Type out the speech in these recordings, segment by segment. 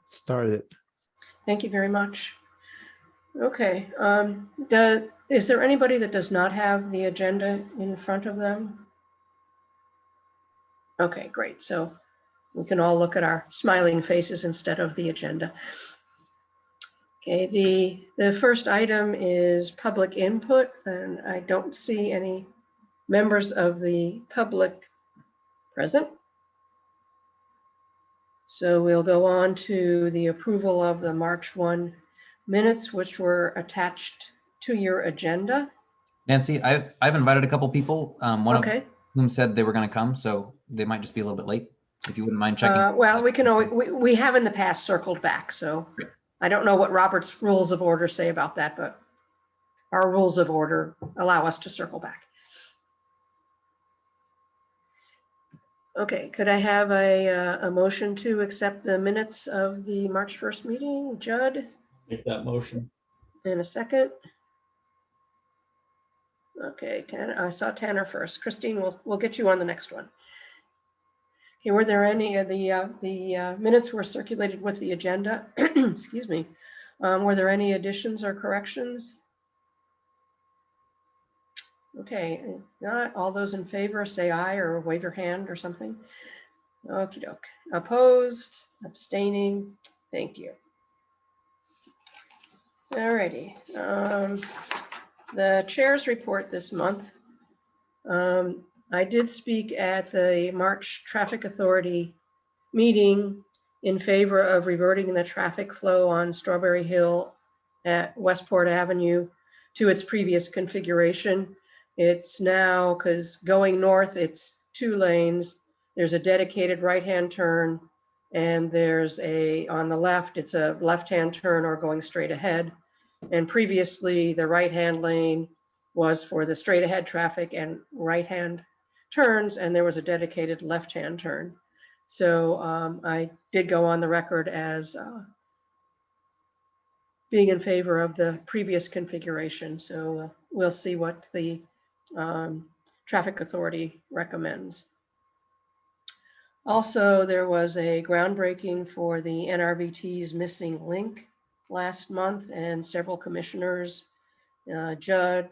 Start it. Thank you very much. Okay. Is there anybody that does not have the agenda in front of them? Okay, great. So we can all look at our smiling faces instead of the agenda. Okay, the first item is public input, and I don't see any members of the public present. So we'll go on to the approval of the March 1 minutes, which were attached to your agenda. Nancy, I've invited a couple people. One Okay. of whom said they were going to come, so they might just be a little bit late. If you wouldn't mind checking. Well, we can always, we have in the past circled back, so Great. I don't know what Robert's rules of order say about that, but our rules of order allow us to circle back. Okay, could I have a motion to accept the minutes of the March 1st meeting? Judd, Make that motion. in a second. Okay, Tanner, I saw Tanner first. Christine, we'll get you on the next one. Okay, were there any of the minutes were circulated with the agenda? Excuse me. Were there any additions or corrections? Okay, not all those in favor say aye or wave your hand or something. Okie doke. Opposed, abstaining, thank you. Alrighty. The chair's report this month. I did speak at the March Traffic Authority meeting in favor of reverting the traffic flow on Strawberry Hill at Westport Avenue to its previous configuration. It's now, because going north, it's 2 lanes. There's a dedicated right-hand turn, and there's on the left, it's a left-hand turn or going straight ahead. And previously, the right-hand lane was for the straight ahead traffic and right-hand turns, and there was a dedicated left-hand turn. So I did go on the record as being in favor of the previous configuration. So we'll see what the Traffic Authority recommends. Also, there was a groundbreaking for the Nrvt's missing link last month, and several commissioners, Judd,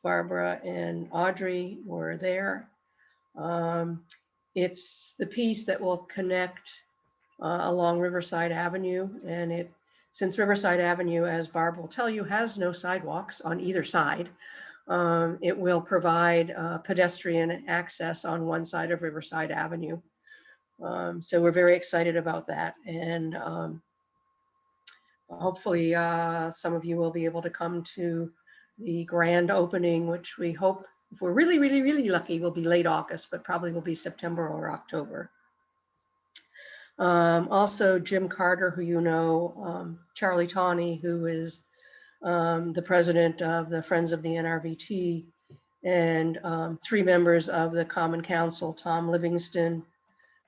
Barbara, and Audrey were there. It's the piece that will connect along Riverside Avenue, and since Riverside Avenue, as Barb will tell you, has no sidewalks on either side, it will provide pedestrian access on one side of Riverside Avenue. So we're very excited about that, and hopefully some of you will be able to come to the grand opening, which we hope, if we're really, really, really lucky, will be late August, but probably will be September or October. Also, Jim Carter, who you know, Charlie Tawney, who is the president of the Friends of the Nrvt, and 3 members of the Common Council, Tom Livingston,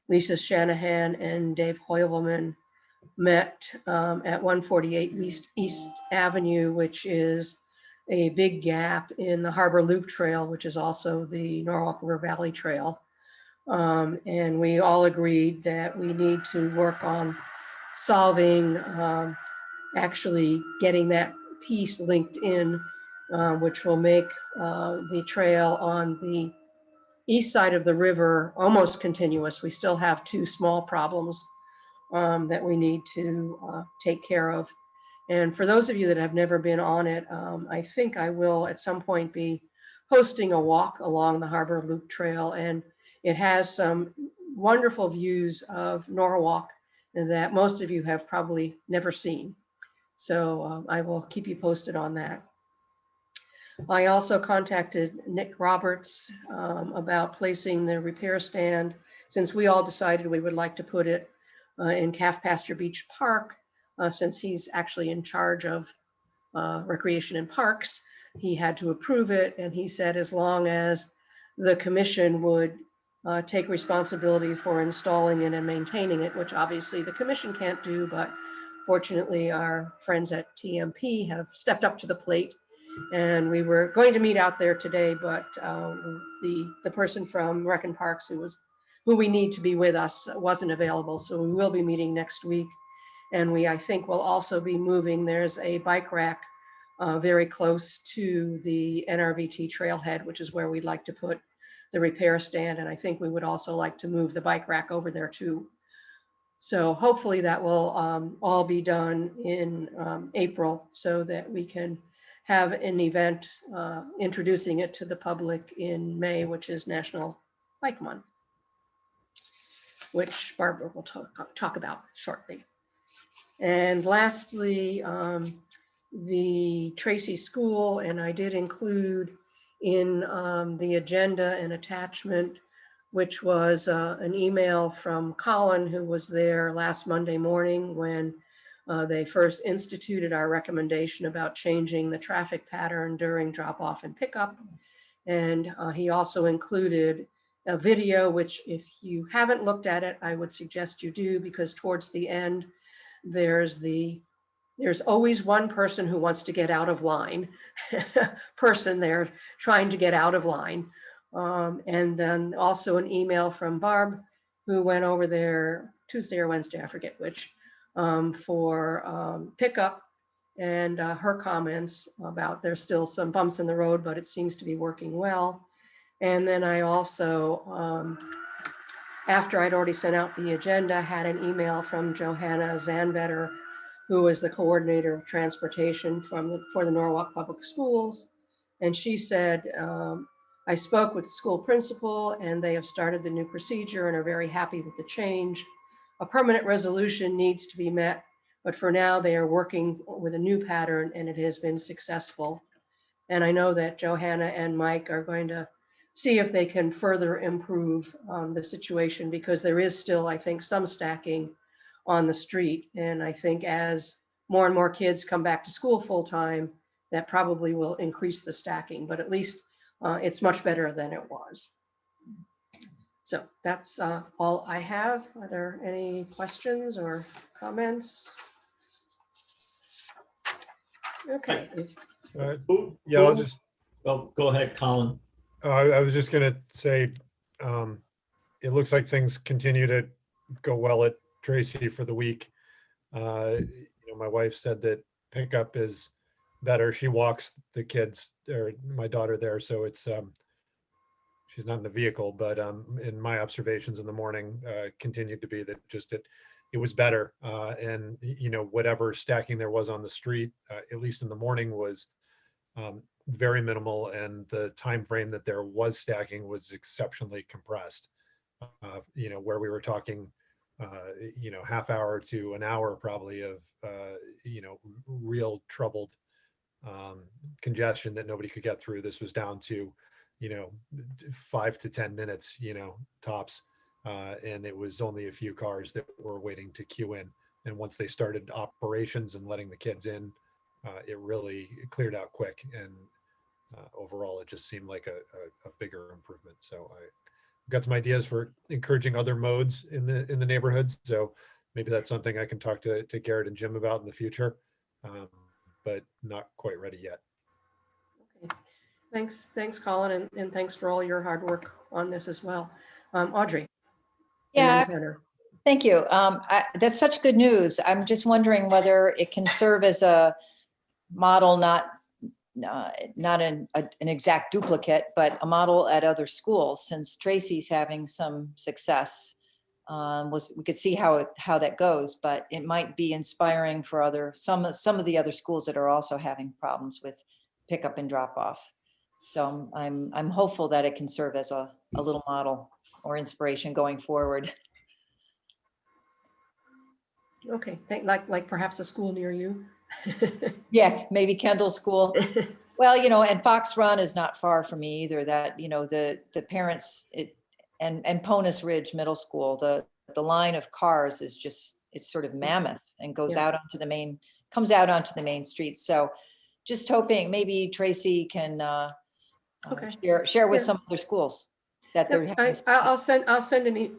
Lisa Shanahan, and Dave Hoyleman, met at 148 East Avenue, which is a big gap in the Harbor Loop Trail, which is also the Norwalk River Valley Trail. And we all agreed that we need to work on solving, actually getting that piece linked in, which will make the trail on the east side of the river almost continuous. We still have 2 small problems that we need to take care of. And for those of you that have never been on it, I think I will at some point be hosting a walk along the Harbor Loop Trail, and it has some wonderful views of Norwalk that most of you have probably never seen. So I will keep you posted on that. I also contacted Nick Roberts about placing the repair stand, since we all decided we would like to put it in Pasture Beach Park, since he's actually in charge of recreation and parks. He had to approve it, and he said as long as the commission would take responsibility for installing it and maintaining it, which obviously the commission can't do, but fortunately our friends at TMP have stepped up to the plate. And we were going to meet out there today, but the person from Rec and Parks who we need to be with us wasn't available. So we will be meeting next week. And I think we'll also be moving, there's a bike rack very close to the Nrvt trailhead, which is where we'd like to put the repair stand. And I think we would also like to move the bike rack over there too. So hopefully that will all be done in April so that we can have an event introducing it to the public in May, which is National Bike Month, which Barbara will talk about shortly. And lastly, the Tracy School, and I did include in the agenda an attachment, which was an email from Colin, who was there last Monday morning when they first instituted our recommendation about changing the traffic pattern during drop-off and pickup. And he also included a video, which if you haven't looked at it, I would suggest you do, because towards the end, there's always one person who wants to get out of line, person there trying to get out of line. And then also an email from Barb, who went over there Tuesday or Wednesday, I forget which, for pickup, and her comments about there's still some bumps in the road, but it seems to be working well. And then I also, after I'd already sent out the agenda, had an email from Johanna Zanvetter, who is the coordinator of transportation for the Norwalk Public Schools. And she said, I spoke with the school principal and they have started the new procedure and are very happy with the change. A permanent resolution needs to be met, but for now they are working with a new pattern and it has been successful. And I know that Johanna and Mike are going to see if they can further improve the situation, because there is still, I think, some stacking on the street. And I think as more and more kids come back to school full time, that probably will increase the stacking, but at least it's much better than it was. So that's all I have. Are there any questions or comments? Okay. Yeah, I'll just. Oh, go ahead, Colin. I was just gonna say, it looks like things continue to go well at Tracy for the week. My wife said that pickup is better. She walks the kids, or my daughter there, so it's she's not in the vehicle, but in my observations in the morning continued to be that just it was better, and whatever stacking there was on the street, at least in the morning, was very minimal, and the time frame that there was stacking was exceptionally compressed. Where we were talking half hour to an hour probably of real troubled congestion that nobody could get through. This was down to 5 to 10 minutes tops, and it was only a few cars that were waiting to queue in, and once they started operations and letting the kids in, it really cleared out quick, and overall it just seemed like a bigger improvement. So I got some ideas for encouraging other modes in the neighborhoods, so maybe that's something I can talk to Garrett and Jim about in the future, but not quite ready yet. Okay. Thanks, Colin, and thanks for all your hard work on this as well. Audrey. Yeah, thank you. That's such good news. I'm just wondering whether it can serve as a model, not an exact duplicate, but a model at other schools, since Tracy's having some success. We could see how that goes, but it might be inspiring for some of the other schools that are also having problems with pickup and drop off. So I'm hopeful that it can serve as a little model or inspiration going forward. Okay, like perhaps a school near you. Yeah, maybe Kendall School. Well, and Fox Run is not far from me either. That the parents and Ponus Ridge Middle School, the line of cars is it's sort of mammoth and goes out onto the main, comes out onto the main streets. So just hoping maybe Tracy can share with some other schools that they're having. I'll send an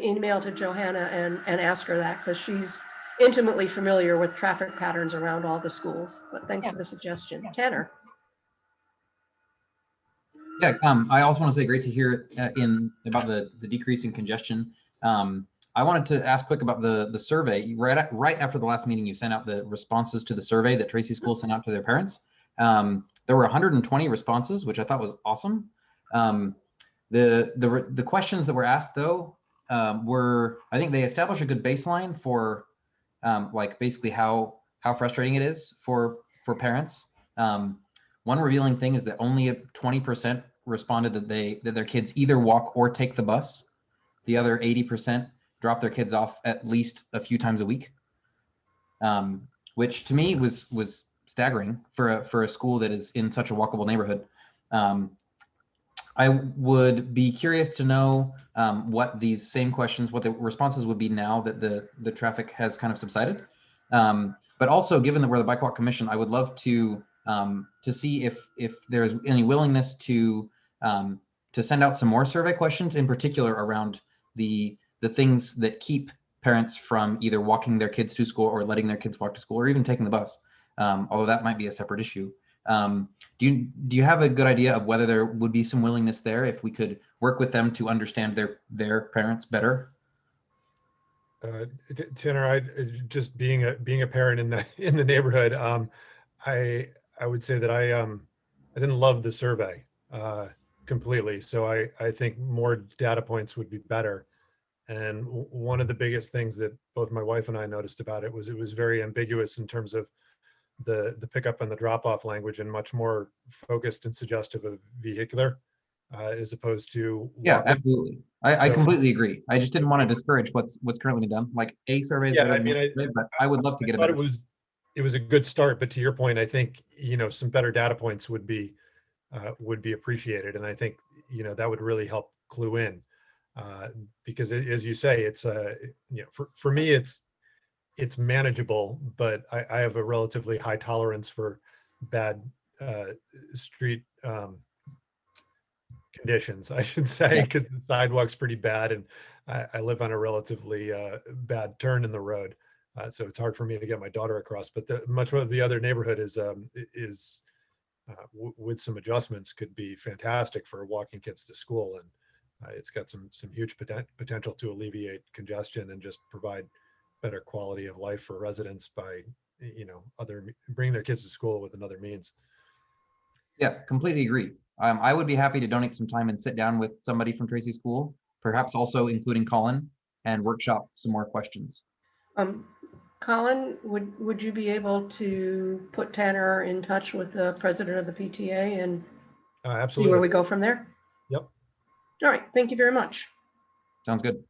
email to Johanna and ask her that, because she's intimately familiar with traffic patterns around all the schools. But thanks for the suggestion. Yeah. Tanner. Yeah, I also want to say great to hear about the decrease in congestion. I wanted to ask quick about the survey. Right after the last meeting, you sent out the responses to the survey that Tracy School sent out to their parents. There were 120 responses, which I thought was awesome. The questions that were asked though were, I think they established a good baseline for like basically how frustrating it is for parents. One revealing thing is that only 20% responded that their kids either walk or take the bus. The other 80% drop their kids off at least a few times a week, which to me was staggering for a school that is in such a walkable neighborhood. I would be curious to know what these same questions, what the responses would be now that the traffic has kind of subsided. But also, given that we're the Bike Walk Commission, I would love to see if there's any willingness to send out some more survey questions, in particular around the things that keep parents from either walking their kids to school or letting their kids walk to school or even taking the bus, although that might be a separate issue. Do you have a good idea of whether there would be some willingness there if we could work with them to understand their parents better? Tanner, I just being a parent in the neighborhood, I would say that I didn't love the survey completely. So I think more data points would be better. And one of the biggest things that both my wife and I noticed about it was very ambiguous in terms of the pickup and the drop off language, and much more focused and suggestive of vehicular as opposed to Yeah, walking. absolutely. I So- completely agree. I just didn't want to discourage what's currently been done. Like a survey is Yeah, better I than mean, no survey, but I would love to get a thought better. it was a good start, but to your point, I think, some better data points would be appreciated. And I think, that would really help clue in because as you say, it's for me, it's manageable, but I have a relatively high tolerance for bad street conditions, I should say, Yeah. because the sidewalk's pretty bad, and I live on a relatively bad turn in the road, so it's hard for me to get my daughter across. But much of the other neighborhood is with some adjustments could be fantastic for walking kids to school, and it's got some huge potential to alleviate congestion and just provide better quality of life for residents by bringing their kids to school with another means. Yeah, completely agree. I would be happy to donate some time and sit down with somebody from Tracy School, perhaps also including Colin, and workshop some more questions. Colin, would you be able to put Tanner in touch with the president of the PTA and see where Absolutely. we go from there? Yep. All right, thank you very much. Sounds good.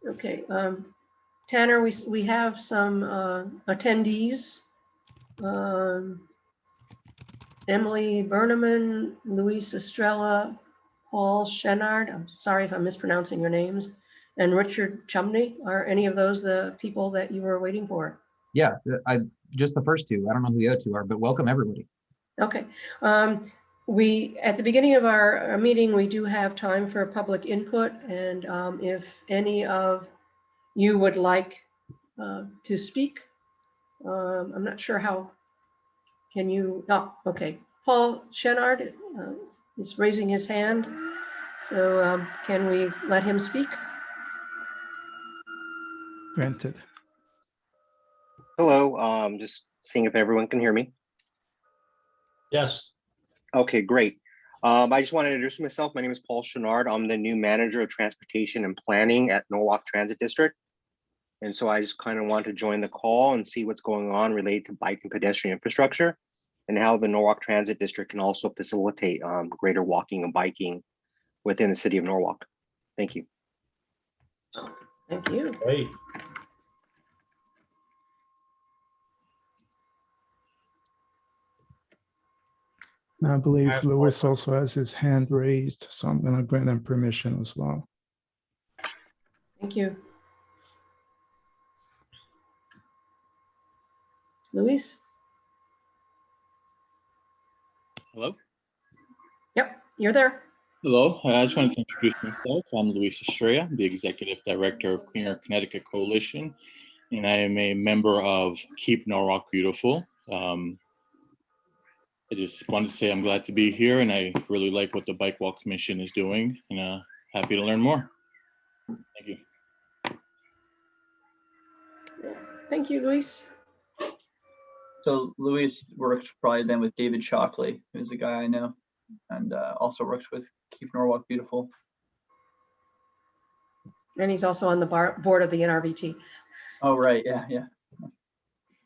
Okay, Tanner, we have some attendees. Emily Berneman, Luis Estrella, Paul Shenard, I'm sorry if I'm mispronouncing your names, and Richard Chumney. Are any of those the people that you were waiting for? Yeah, just the first two. I don't know who the other two are, but welcome everybody. Okay. We, at the beginning of our meeting, we do have time for public input, and if any of you would like to speak, I'm not sure how. Can you? Oh, okay. Paul Shenard is raising his hand. So can we let him speak? Granted. Hello, just seeing if everyone can hear me. Yes. Okay, great. I just want to introduce myself. My name is Paul Chenard. I'm the new manager of transportation and planning at Norwalk Transit District. And so I just kind of want to join the call and see what's going on related to bike and pedestrian infrastructure and how the Norwalk Transit District can also facilitate greater walking and biking within the city of Norwalk. Thank you. Thank you. Great. I believe I- Louis also has his hand raised, so I'm going to grant him permission as well. Thank you. Luis? Hello. Yep, you're there. Hello. I just wanted to introduce myself. I'm Luis Estrella, the Executive Director of Cleaner Connecticut Coalition, and I am a member of Keep Norwalk Beautiful. I just wanted to say I'm glad to be here, and I really like what the Bike Walk Commission is doing, and happy to learn more. Thank you. Thank you, Luis. So Luis works probably then with David Shockley, who's a guy I know, and also works with Keep Norwalk Beautiful. And he's also on the board of the NRVT. Oh, right. Yeah. Yeah.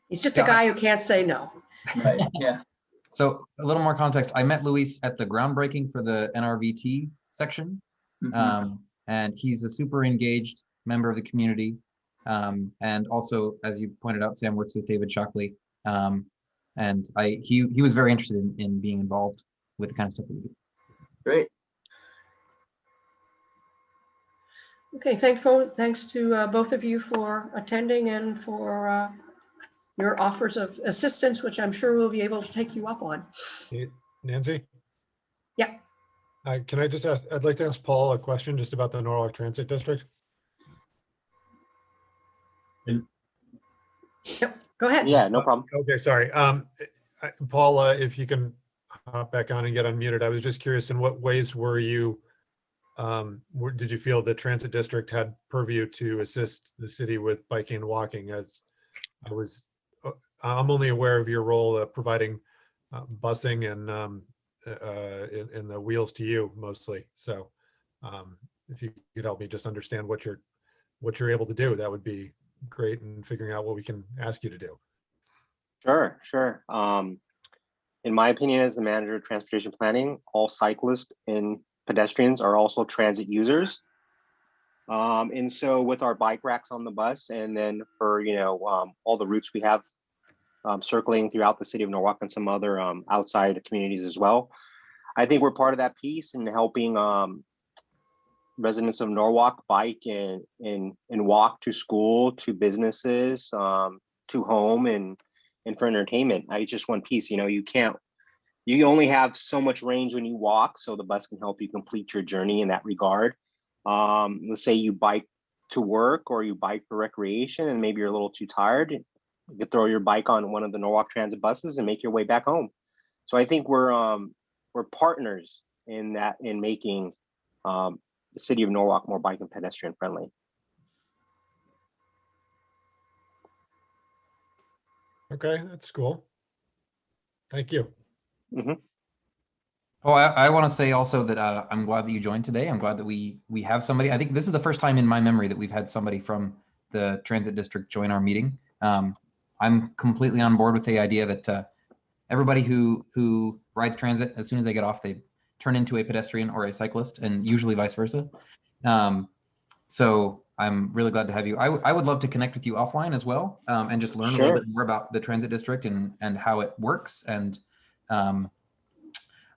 He's just Yeah, a guy who can't say no. Right. Yeah. So a little more context. I met Luis at the groundbreaking for the NRVT section. Mhm. And he's a super engaged member of the community. And also, as you pointed out, Sam works with David Shockley. And he was very interested in being involved with the kind of stuff that we do. Great. Okay, thanks to both of you for attending and for your offers of assistance, which I'm sure we'll be able to take you up on. Nancy? Yeah. Can I just ask, I'd like to ask Paul a question just about the Norwalk Transit District. Yep, go ahead. Yeah, no problem. Okay, sorry. Paul, if you can hop back on and get unmuted, I was just curious, in what ways were you, did you feel the transit district had purview to assist the city with biking and walking? As I'm only aware of your role providing busing and in the wheels to you mostly. So if you could help me just understand what you're able to do, that would be great in figuring out what we can ask you to do. Sure. In my opinion, as the manager of transportation planning, all cyclists and pedestrians are also transit users. And so with our bike racks on the bus, and then for, all the routes we have circling throughout the city of Norwalk and some other outside communities as well, I think we're part of that piece in helping residents of Norwalk bike and walk to school, to businesses, to home, and for entertainment. It's just one piece. You only have so much range when you walk, so the bus can help you complete your journey in that regard. Let's say you bike to work or you bike for recreation and maybe you're a little too tired, you could throw your bike on one of the Norwalk Transit buses and make your way back home. So I think we're partners in that, in making the city of Norwalk more bike and pedestrian friendly. Okay, that's cool. Thank you. Mm-hmm. Oh, I want to say also that I'm glad that you joined today. I'm glad that we have somebody. I think this is the first time in my memory that we've had somebody from the transit district join our meeting. I'm completely on board with the idea that everybody who rides transit, as soon as they get off, they turn into a pedestrian or a cyclist, and usually vice versa. So I'm really glad to have you. I would love to connect with you offline as well, and just learn a little bit more about the transit district and how it works. And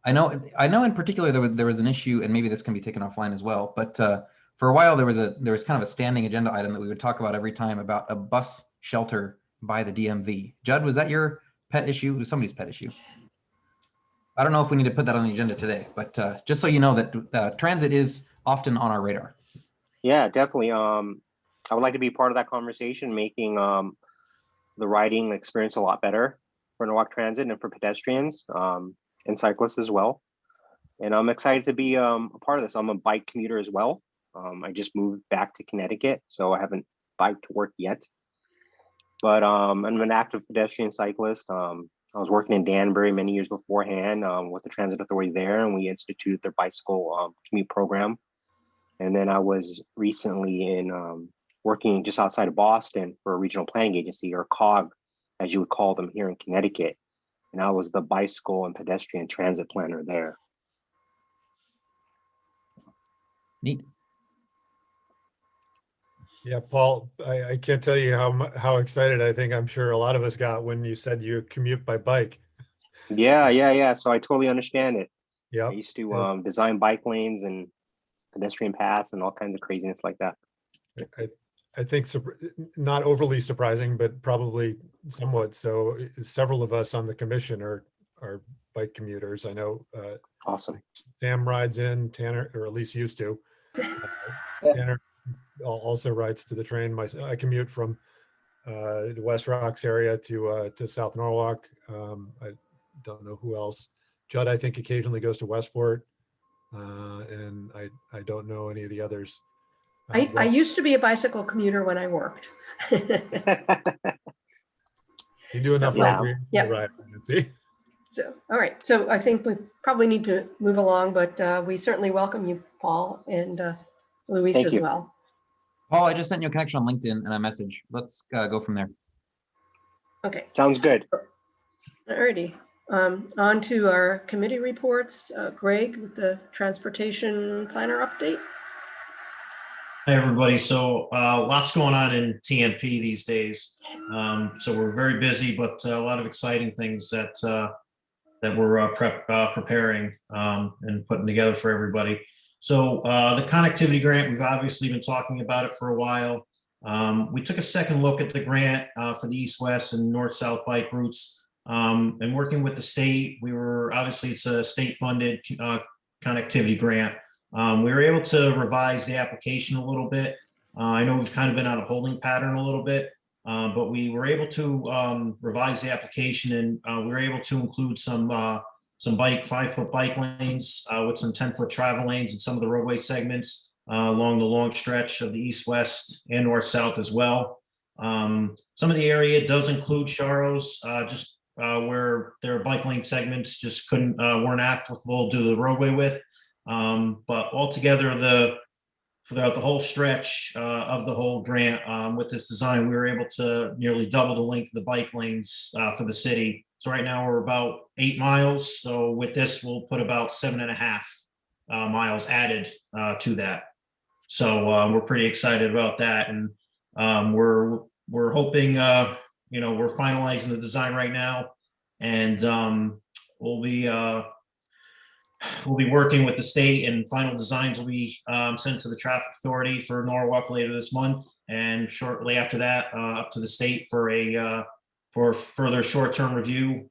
I know in particular there was an issue, and maybe this can be taken offline as well, but for a while there was kind of a standing agenda item that we would talk about every time, about a bus shelter by the DMV. Judd, was that your pet issue? It was somebody's pet issue. I don't know if we need to put that on the agenda today, but just so you know that transit is often on our radar. Yeah, definitely. I would like to be part of that conversation, making the riding experience a lot better for Norwalk Transit and for pedestrians and cyclists as well. And I'm excited to be a part of this. I'm a bike commuter as well. I just moved back to Connecticut, so I haven't biked to work yet. But I'm an active pedestrian cyclist. I was working in Danbury many years beforehand with the transit authority there, and we instituted their bicycle commute program. And then I was recently in working just outside of Boston for a regional planning agency, or COG, as you would call them here in Connecticut. And I was the bicycle and pedestrian transit planner there. Neat. Yeah, Paul, I can't tell you how excited I'm sure a lot of us got when you said you commute by bike. Yeah. So I totally understand it. Yeah. I used to design bike lanes and pedestrian paths and all kinds of craziness like that. I think not overly surprising, but probably somewhat so. Several of us on the commission are bike commuters. I know. Awesome. Sam rides in, Tanner, or at least used to. Tanner also rides to the train. I commute from the West Rocks area to South Norwalk. I don't know who else. Judd, I think, occasionally goes to Westport, and I don't know any of the others. I used to be a bicycle commuter when I worked. You do enough Yeah. recreation Yeah. to ride, Nancy. So, all right. So I think we probably need to move along, but we certainly welcome you, Paul, and Luis Thank as you. well. Paul, I just sent you a connection on LinkedIn and a message. Let's go from there. Okay. Sounds good. All righty. On to our committee reports. Greg with the transportation planner update. Hi, everybody. So lots going on in TMP these days. So we're very busy, but a lot of exciting things that we're preparing and putting together for everybody. So the connectivity grant, we've obviously been talking about it for a while. We took a second look at the grant for the east-west and north-south bike routes. And working with the state, obviously it's a state-funded connectivity grant. We were able to revise the application a little bit. I know we've kind of been on a holding pattern a little bit, but we were able to revise the application, and we were able to include some 5-foot bike lanes with some 10-foot travel lanes in some of the roadway segments along the long stretch of the east-west and north-south as well. Some of the area does include Charros, just where their bike lane segments just weren't applicable due to the roadway width. But altogether, throughout the whole stretch of the whole grant with this design, we were able to nearly double the length of the bike lanes for the city. So right now we're about 8 miles. So with this, we'll put about 7.5 miles added to that. So we're pretty excited about that, and we're hoping, we're finalizing the design right now, and we'll be working with the state, and final designs will be sent to the traffic authority for Norwalk later this month, and shortly after that up to the state for further short-term review.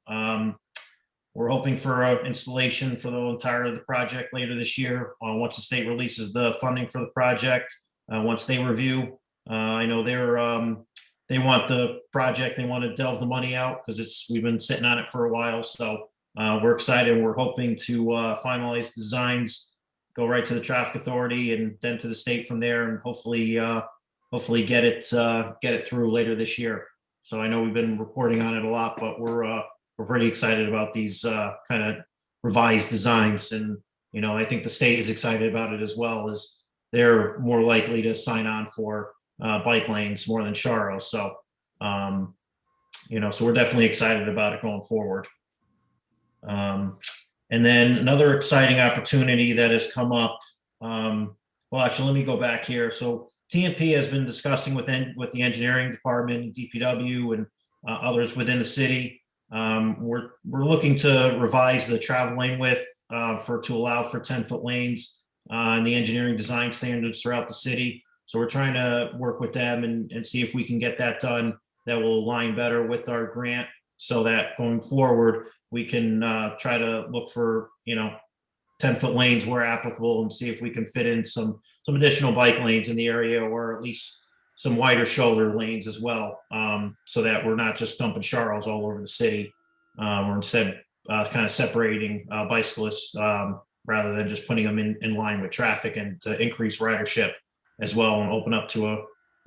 We're hoping for an installation for the entire of the project later this year once the state releases the funding for the project. Once they review, I know they want the project, they want to delve the money out because we've been sitting on it for a while. So we're excited. We're hoping to finalize designs, go right to the traffic authority, and then to the state from there, and hopefully get it through later this year. So I know we've been reporting on it a lot, but we're pretty excited about these kind of revised designs, and I think the state is excited about it as well, as they're more likely to sign on for bike lanes more than Charros. So so we're definitely excited about it going forward. And then another exciting opportunity that has come up. Well, actually, let me go back here. So TMP has been discussing with the engineering department, DPW, and others within the city. We're looking to revise the travel lane width to allow for 10-foot lanes and the engineering design standards throughout the city. So we're trying to work with them and see if we can get that done that will align better with our grant, so that going forward we can try to look for 10-foot lanes where applicable, and see if we can fit in some additional bike lanes in the area, or at least some wider shoulder lanes as well, so that we're not just dumping Charles all over the city. We're instead kind of separating bicyclists rather than just putting them in line with traffic, and to increase ridership as well, and open up to a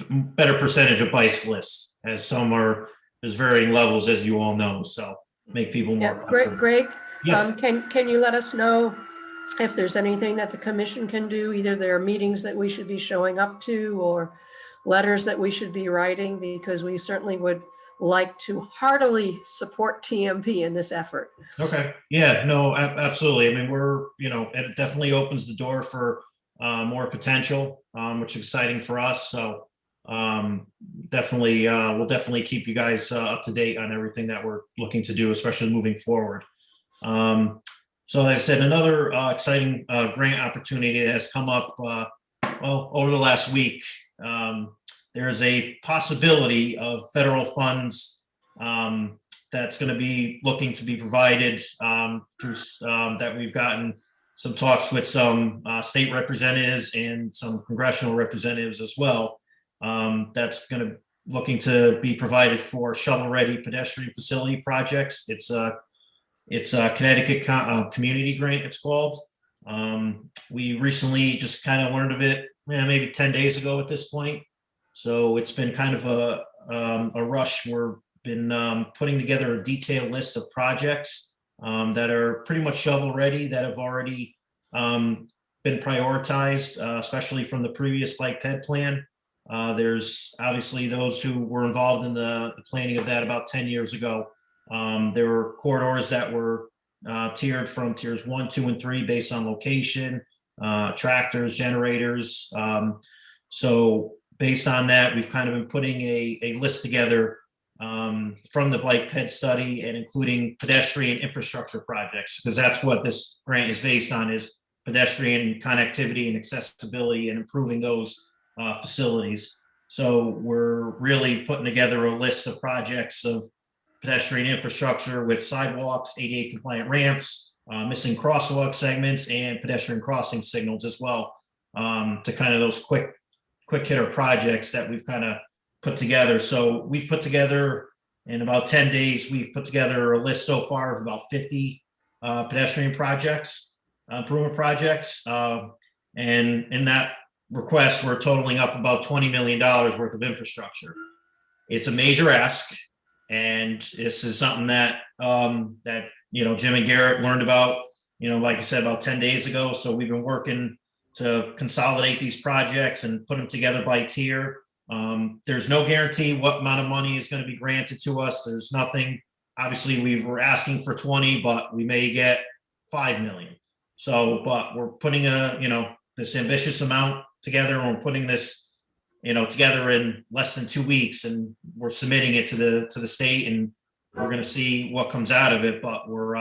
better percentage of bicyclists, as there's varying levels, as you all know. So make people more comfortable. Greg, Yes. Can you let us know if there's anything that the commission can do? Either there are meetings that we should be showing up to, or letters that we should be writing, because we certainly would like to heartily support TMP in this effort. Okay. Yeah, no, absolutely. I mean, it definitely opens the door for more potential, which is exciting for us. So definitely, we'll definitely keep you guys up to date on everything that we're looking to do, especially moving forward. So like I said, another exciting grant opportunity that has come up over the last week. There's a possibility of federal funds that's going to be looking to be provided through that we've gotten some talks with some state representatives and some congressional representatives as well. That's going to looking to be provided for shovel-ready pedestrian facility projects. It's a Connecticut community grant, it's called. We recently just kind of learned of it maybe 10 days ago at this point. So it's been kind of a rush. We've been putting together a detailed list of projects that are pretty much shovel ready, that have already been prioritized, especially from the previous bike ped plan. There's obviously those who were involved in the planning of that about 10 years ago. There were corridors that were tiered from tiers 1, 2, and 3 based on location, tractors, generators. So based on that, we've kind of been putting a list together from the bike ped study and including pedestrian infrastructure projects, because that's what this grant is based on, is pedestrian connectivity and accessibility and improving those facilities. So we're really putting together a list of projects of pedestrian infrastructure with sidewalks, ADA compliant ramps, missing crosswalk segments, and pedestrian crossing signals as well, to kind of those quick hitter projects that we've kind of put together. So we've put together, in about 10 days, we've put together a list so far of about 50 pedestrian projects, improvement projects. And in that request, we're totaling up about $20 million worth of infrastructure. It's a major ask. And this is something that, Jim and Garrett learned about, like I said, about 10 days ago. So we've been working to consolidate these projects and put them together by tier. There's no guarantee what amount of money is going to be granted to us. There's nothing. Obviously, we were asking for 20, but we may get 5 million. So, but we're putting this ambitious amount together, and we're putting this, together in less than 2 weeks, and we're submitting it to the state, and we're going to see what comes out of it. But we're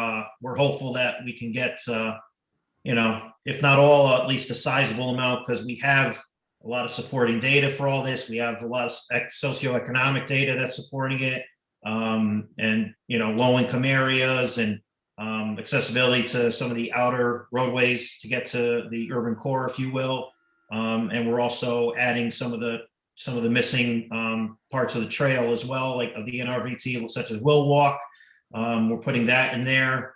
hopeful that we can get, if not all, at least a sizable amount, because we have a lot of supporting data for all this. We have a lot of socioeconomic data that's supporting it, and low income areas, and accessibility to some of the outer roadways to get to the urban core, if you will. And we're also adding some of the missing parts of the trail as well, like of the Nrvt, such as Will Walk. We're putting that in there.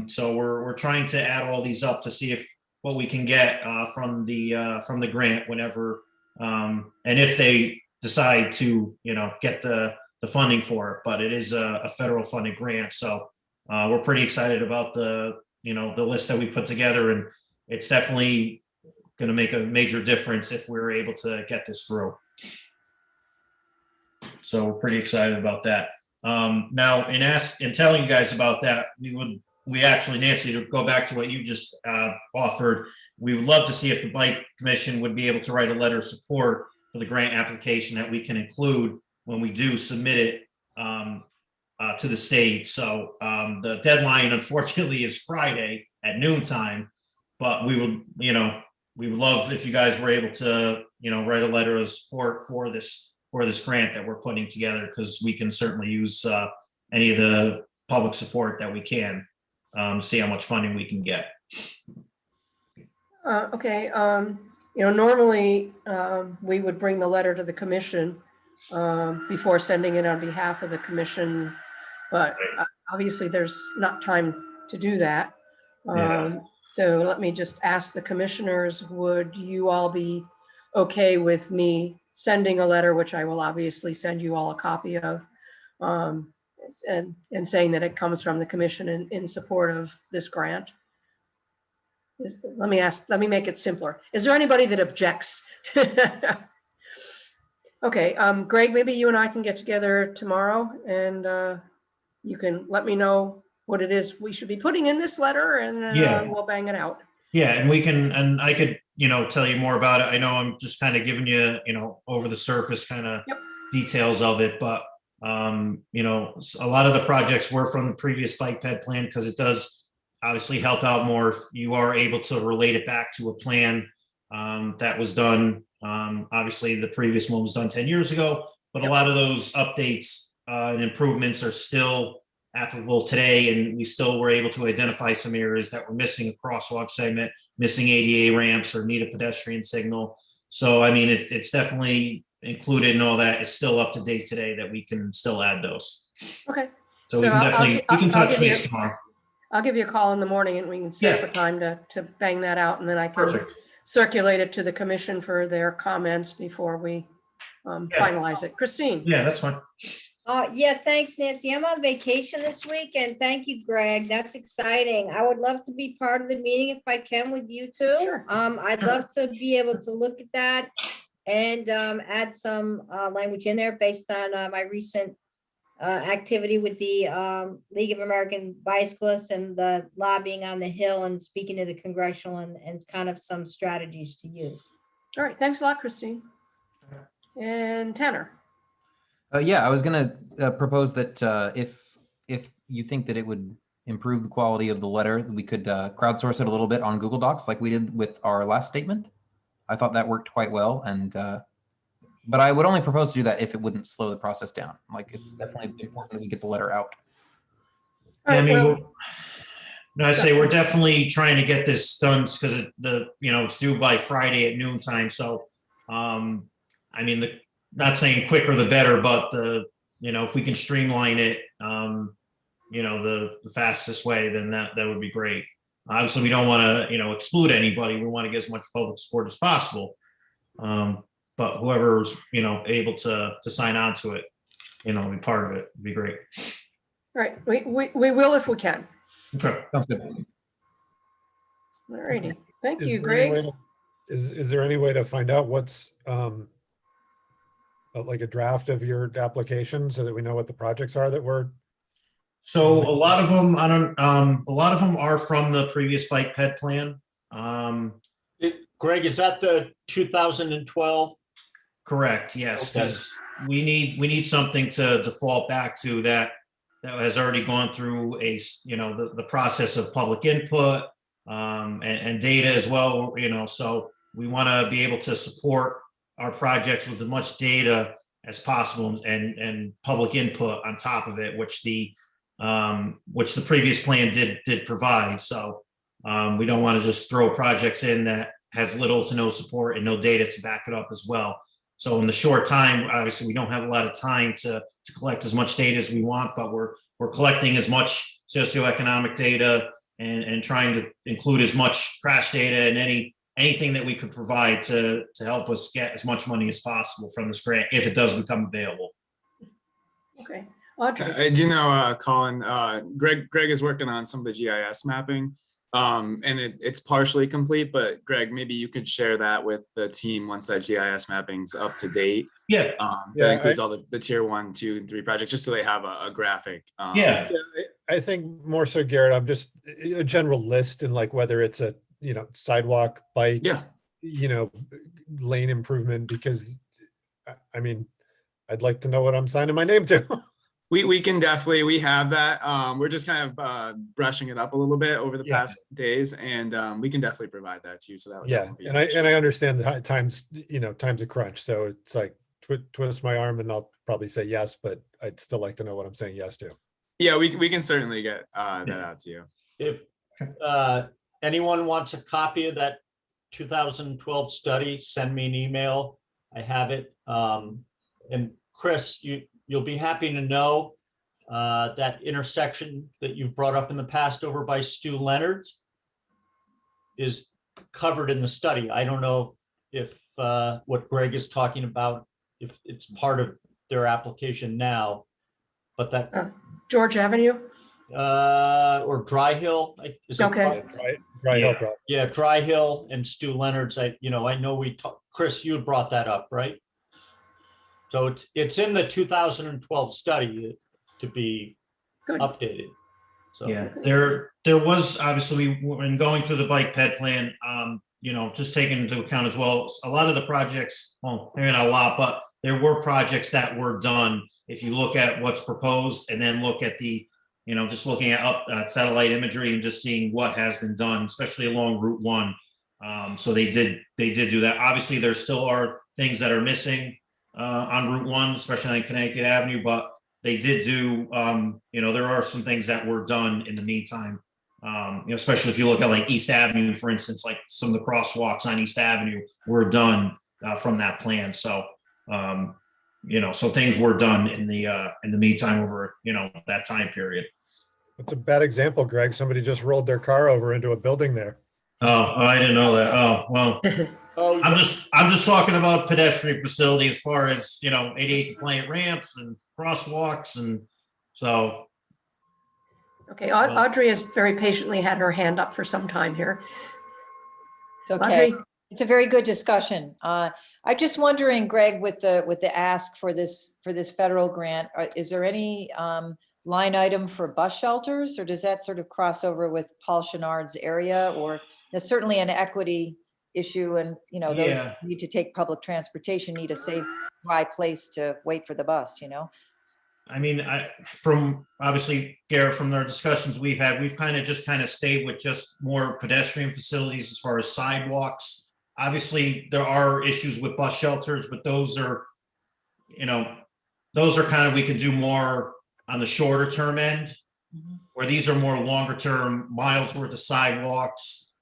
So we're trying to add all these up to see what we can get from the grant whenever, and if they decide to get the funding for it. But it is a federal funded grant, so we're pretty excited about the list that we put together, and it's definitely going to make a major difference if we're able to get this through. So we're pretty excited about that. Now, in telling you guys about that, we actually, Nancy, to go back to what you just offered, we would love to see if the Bike Commission would be able to write a letter of support for the grant application that we can include when we do submit it to the state. So the deadline, unfortunately, is Friday at noontime, but we would love if you guys were able to, write a letter of support for this grant that we're putting together, because we can certainly use any of the public support that we can, see how much funding we can get. Okay. Normally we would bring the letter to the commission before sending it on behalf of the commission, but obviously there's not time to do that. So let me just ask the commissioners, would you all be okay with me sending a letter, which I will obviously send you all a copy of, and saying that it comes from the commission in support of this grant? Let me make it simpler. Is there anybody that objects? Okay, Greg, maybe you and I can get together tomorrow, and you can let me know what it is we should be putting in this letter, and we'll bang it out. Yeah, and I could, tell you more about it. I know I'm just kind of giving you, over the surface kind of details of it, but a lot of the projects were from the previous bike ped plan, because it does obviously help out more if you are able to relate it back to a plan that was done. Obviously, the previous one was done 10 years ago, but a lot of those updates and improvements are still applicable today, and we still were able to identify some areas that were missing a crosswalk segment, missing ADA ramps, or need a pedestrian signal. So, I mean, it's definitely included in all that. It's still up to date today that we can still add those. Okay. So we can definitely, we can touch base tomorrow. I'll give you a call in the morning, and we can set up a time to bang that out, and then I can circulate it to the commission for their comments before we finalize it. Christine? Yeah, that's fine. Yeah, thanks, Nancy. I'm on vacation this week, and thank you, Greg. That's exciting. I would love to be part of the meeting if I can with you too. Sure. I'd love to be able to look at that and add some language in there based on my recent activity with the League of American Bicyclists and the lobbying on the Hill and speaking to the congressional and kind of some strategies to use. All right, thanks a lot, Christine. And Tanner? Yeah, I was gonna propose that if you think that it would improve the quality of the letter, we could crowdsource it a little bit on Google Docs like we did with our last statement. I thought that worked quite well, and but I would only propose to do that if it wouldn't slow the process down. Like, it's definitely important that we get the letter out. All Yeah, right, I mean, well, no, I say we're definitely trying to get this done because it's due by Friday at noontime. So, I mean, not saying quicker the better, but if we can streamline it, the fastest way, then that would be great. Obviously, we don't want to, exclude anybody. We want to get as much public support as possible. But whoever's, able to sign on to it, be part of it would be great. all right, we will if we can. Okay. Sounds good. All righty, thank Is you, there any way Greg. to- Is there any way to find out what's like a draft of your application so that we know what the projects are that we're, So a lot of them, a lot of them are from the previous bike ped plan. Greg, is that the 2012? Correct, yes, Okay. because we need something to default back to that has already gone through the process of public input and data as well, so we want to be able to support our projects with as much data as possible and public input on top of it, which the previous plan did provide. So we don't want to just throw projects in that has little to no support and no data to back it up as well. So in the short time, obviously, we don't have a lot of time to collect as much data as we want, but we're collecting as much socioeconomic data and trying to include as much crash data and anything that we could provide to help us get as much money as possible from this grant if it does become available. Okay, Audrey. Colin, Greg is working on some of the GIS mapping, and it's partially complete, but Greg, maybe you could share that with the team once that GIS mapping's up to date. Yeah. That includes all the tier 1, 2, and 3 projects, just so they have a graphic. Yeah. I think more so, Garrett, I'm just a general list and like whether it's a, sidewalk, bike, lane improvement, because I mean, I'd like to know what I'm signing my name to. We can definitely, we have that. We're just kind of brushing it up a little bit over the past days, and we can definitely provide that to you. So that would be and I understand the times, time's a crunch. So it's like twist my arm and I'll probably say yes, but I'd still like to know what I'm saying yes to. Yeah, we can certainly get that out to you. If anyone wants a copy of that 2012 study, send me an email. I have it. And Chris, you'll be happy to know that intersection that you've brought up in the past over by Stu Leonard's is covered in the study. I don't know if what Greg is talking about, if it's part of their application now, but that George Avenue? or Dry Hill. Is it Okay. Dry Hill, bro. Yeah, Dry Hill and Stu Leonard's. I know we talked, Chris, you had brought that up, right? So it's in the 2012 study to be Good. updated. So Yeah, there was obviously, when going through the bike ped plan, just taking into account as well, a lot of the projects, well, maybe not a lot, but there were projects that were done. If you look at what's proposed and then look at the, just looking at satellite imagery and just seeing what has been done, especially along Route 1. So they did do that. Obviously, there still are things that are missing on Route 1, especially on Connecticut Avenue, but they did do, there are some things that were done in the meantime. Especially if you look at like East Avenue, for instance, like some of the crosswalks on East Avenue were done from that plan. So, so things were done in the meantime over, that time period. It's a bad example, Greg. Somebody just rolled their car over into a building there. Oh, I didn't know that. Oh, well, Oh, I'm just talking about pedestrian facility as far as, ADA compliant ramps and crosswalks, and so. Okay, Audrey has very patiently had her hand up for some time here. It's okay. Audrey? It's a very good discussion. I'm just wondering, Greg, with the ask for this federal grant, is there any line item for bus shelters, or does that sort of cross over with Paul Chenard's area? Or there's certainly an equity issue, and those Yeah. who need to take public transportation need a safe, dry place to wait for the bus. I mean, from obviously, Garrett, from our discussions we've had, we've kind of stayed with just more pedestrian facilities as far as sidewalks. Obviously, there are issues with bus shelters, but those are kind of, we could do more on the shorter term end, where these are more longer term, miles worth of sidewalks.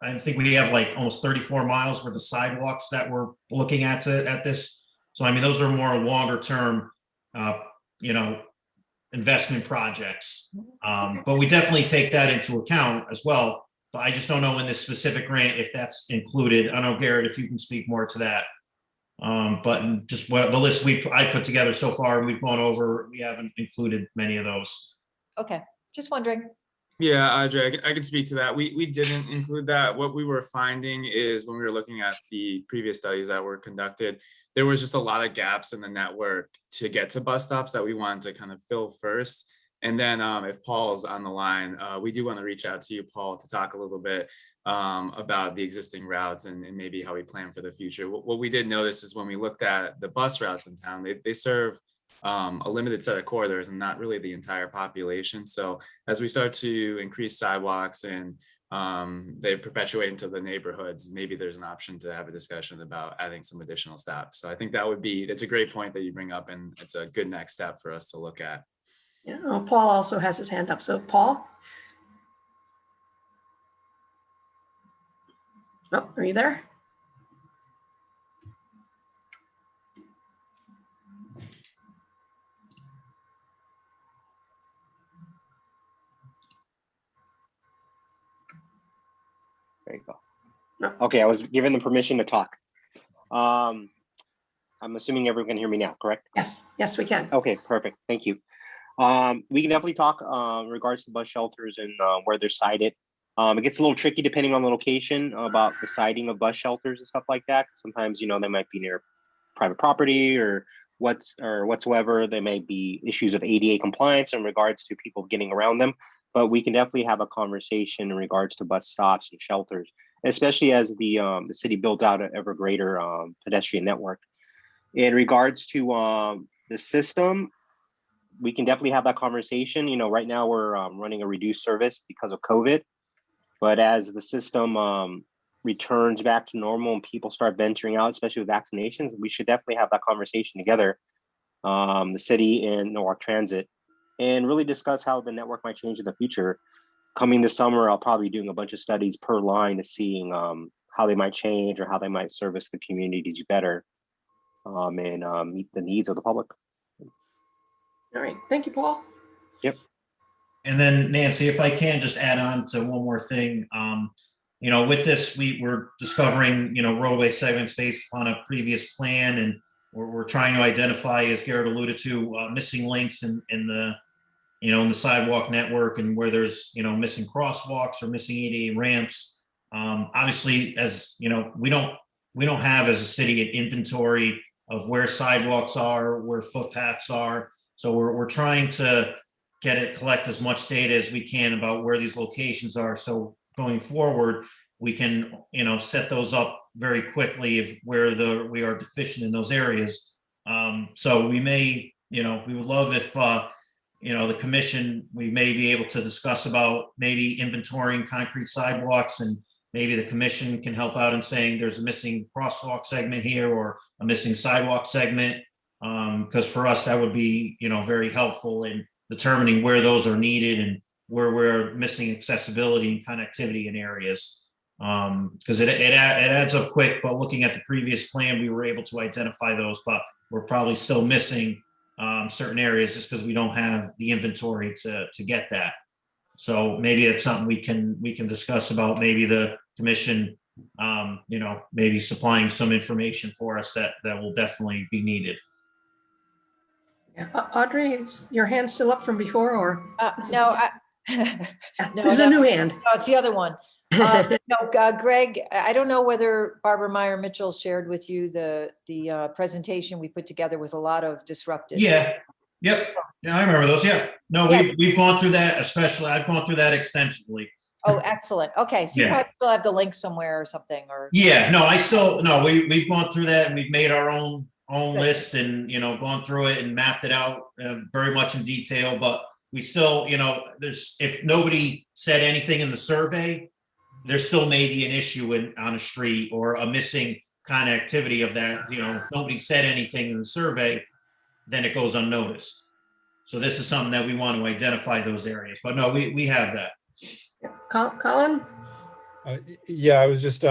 I think we have like almost 34 miles worth of sidewalks that we're looking at this. So, I mean, those are more longer term, investment projects. But we definitely take that into account as well. But I just don't know in this specific grant if that's included. I don't know, Garrett, if you can speak more to that. But just what the list I put together so far and we've gone over, we haven't included many of those. Okay, just wondering. Yeah, Audrey, I can speak to that. We didn't include that. What we were finding is when we were looking at the previous studies that were conducted, there was just a lot of gaps in the network to get to bus stops that we wanted to kind of fill first. And then if Paul's on the line, we do want to reach out to you, Paul, to talk a little bit about the existing routes and maybe how we plan for the future. What we did notice is when we looked at the bus routes in town, they serve a limited set of corridors and not really the entire population. So as we start to increase sidewalks and they perpetuate into the neighborhoods, maybe there's an option to have a discussion about adding some additional stops. So I think it's a great point that you bring up, and it's a good next step for us to look at. Yeah, Paul also has his hand up. So Paul? Oh, are you there? There you go. No. Okay, I was given the permission to talk. I'm assuming everyone can hear me now, correct? Yes, we can. Okay, perfect. Thank you. We can definitely talk in regards to bus shelters and where they're sited. It gets a little tricky depending on the location about the siting of bus shelters and stuff like that. Sometimes, they might be near private property or whatsoever. There may be issues of ADA compliance in regards to people getting around them. But we can definitely have a conversation in regards to bus stops and shelters, especially as the city builds out an ever greater pedestrian network. In regards to the system, we can definitely have that conversation. Right now we're running a reduced service because of COVID, but as the system returns back to normal and people start venturing out, especially with vaccinations, we should definitely have that conversation together, the city and Norwalk Transit, and really discuss how the network might change in the future. Coming this summer, I'll probably be doing a bunch of studies per line to seeing how they might change or how they might service the communities better and meet the needs of the public. All right, thank you, Paul. Yep. And then Nancy, if I can just add on to one more thing, with this, we're discovering, roadway segments based on a previous plan, and we're trying to identify, as Garrett alluded to, missing links in the sidewalk network, and where there's, missing crosswalks or missing ADA ramps. Obviously, as we don't have as a city an inventory of where sidewalks are, where footpaths are. So we're trying to collect as much data as we can about where these locations are. So going forward, we can, set those up very quickly if we are deficient in those areas. So we may, we would love if, the commission, we may be able to discuss about maybe inventorying concrete sidewalks, and maybe the commission can help out in saying there's a missing crosswalk segment here or a missing sidewalk segment. Because for us, that would be, very helpful in determining where those are needed and where we're missing accessibility and connectivity in areas. Because it adds up quick, but looking at the previous plan, we were able to identify those, but we're probably still missing certain areas just because we don't have the inventory to get that. So maybe it's something we can discuss about, maybe the commission, maybe supplying some information for us that will definitely be needed. Yeah. Audrey, is your hand still up from before, or? No, This is a new hand. No, it's the other one. Greg, I don't know whether Barbara Meyer Mitchell shared with you the presentation we put together with a lot of disrupted. Yeah. Yep. Yeah, I remember those. Yeah. No, Yeah. we've gone through that, especially I've gone through that extensively. Oh, excellent. Okay, so you Yeah. probably still have the link somewhere or something, or? Yeah, no, we've gone through that, and we've made our own list, and, gone through it and mapped it out very much in detail, but we still, if nobody said anything in the survey, there still may be an issue on a street or a missing connectivity of that. If nobody said anything in the survey, then it goes unnoticed. So this is something that we want to identify those areas, but no, we have that. Colin? Yeah, I was just,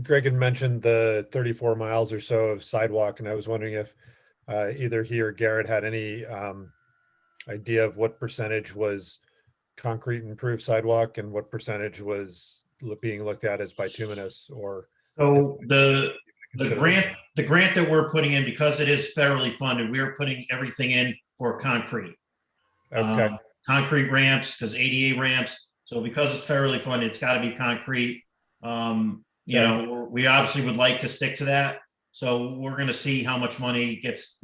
Greg had mentioned the 34 miles or so of sidewalk, and I was wondering if either he or Garrett had any idea of what percentage was concrete improved sidewalk and what percentage was being looked at as bituminous, or. So the grant that we're putting in, because it is federally funded, we're putting everything in for concrete. Okay. Concrete ramps, because ADA ramps. So because it's federally funded, it's got to be concrete. We obviously would like to stick to that. So we're going to see how much money gets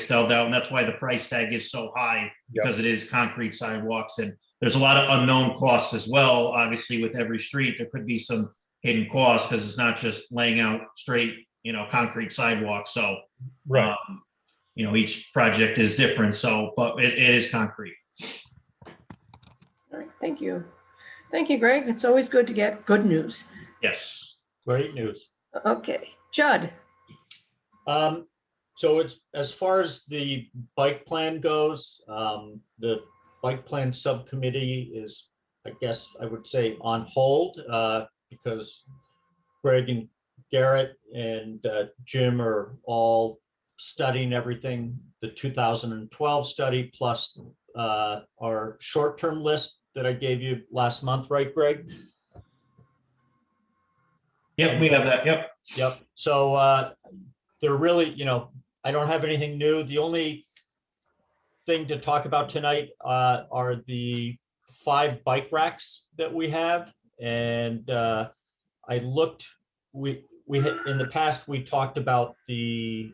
delved out, and that's why the price tag is so high, because it is concrete sidewalks, and there's a lot of unknown costs as well. Obviously, with every street, there could be some hidden costs, because it's not just laying out straight, concrete sidewalks. So, right. Each project is different. So, but it is concrete. All right, thank you. Thank you, Greg. It's always good to get good news. Yes. Great news. Okay, Judd. So it's, as far as the bike plan goes, the bike plan subcommittee is, I guess I would say, on hold, because Greg and Garrett and Jim are all studying everything, the 2012 study, plus our short-term list that I gave you last month, right, Greg? Yep, we have that. Yep. Yep. So they're really, I don't have anything new. The only thing to talk about tonight are the 5 bike racks that we have. And I looked, we had, in the past, we talked about the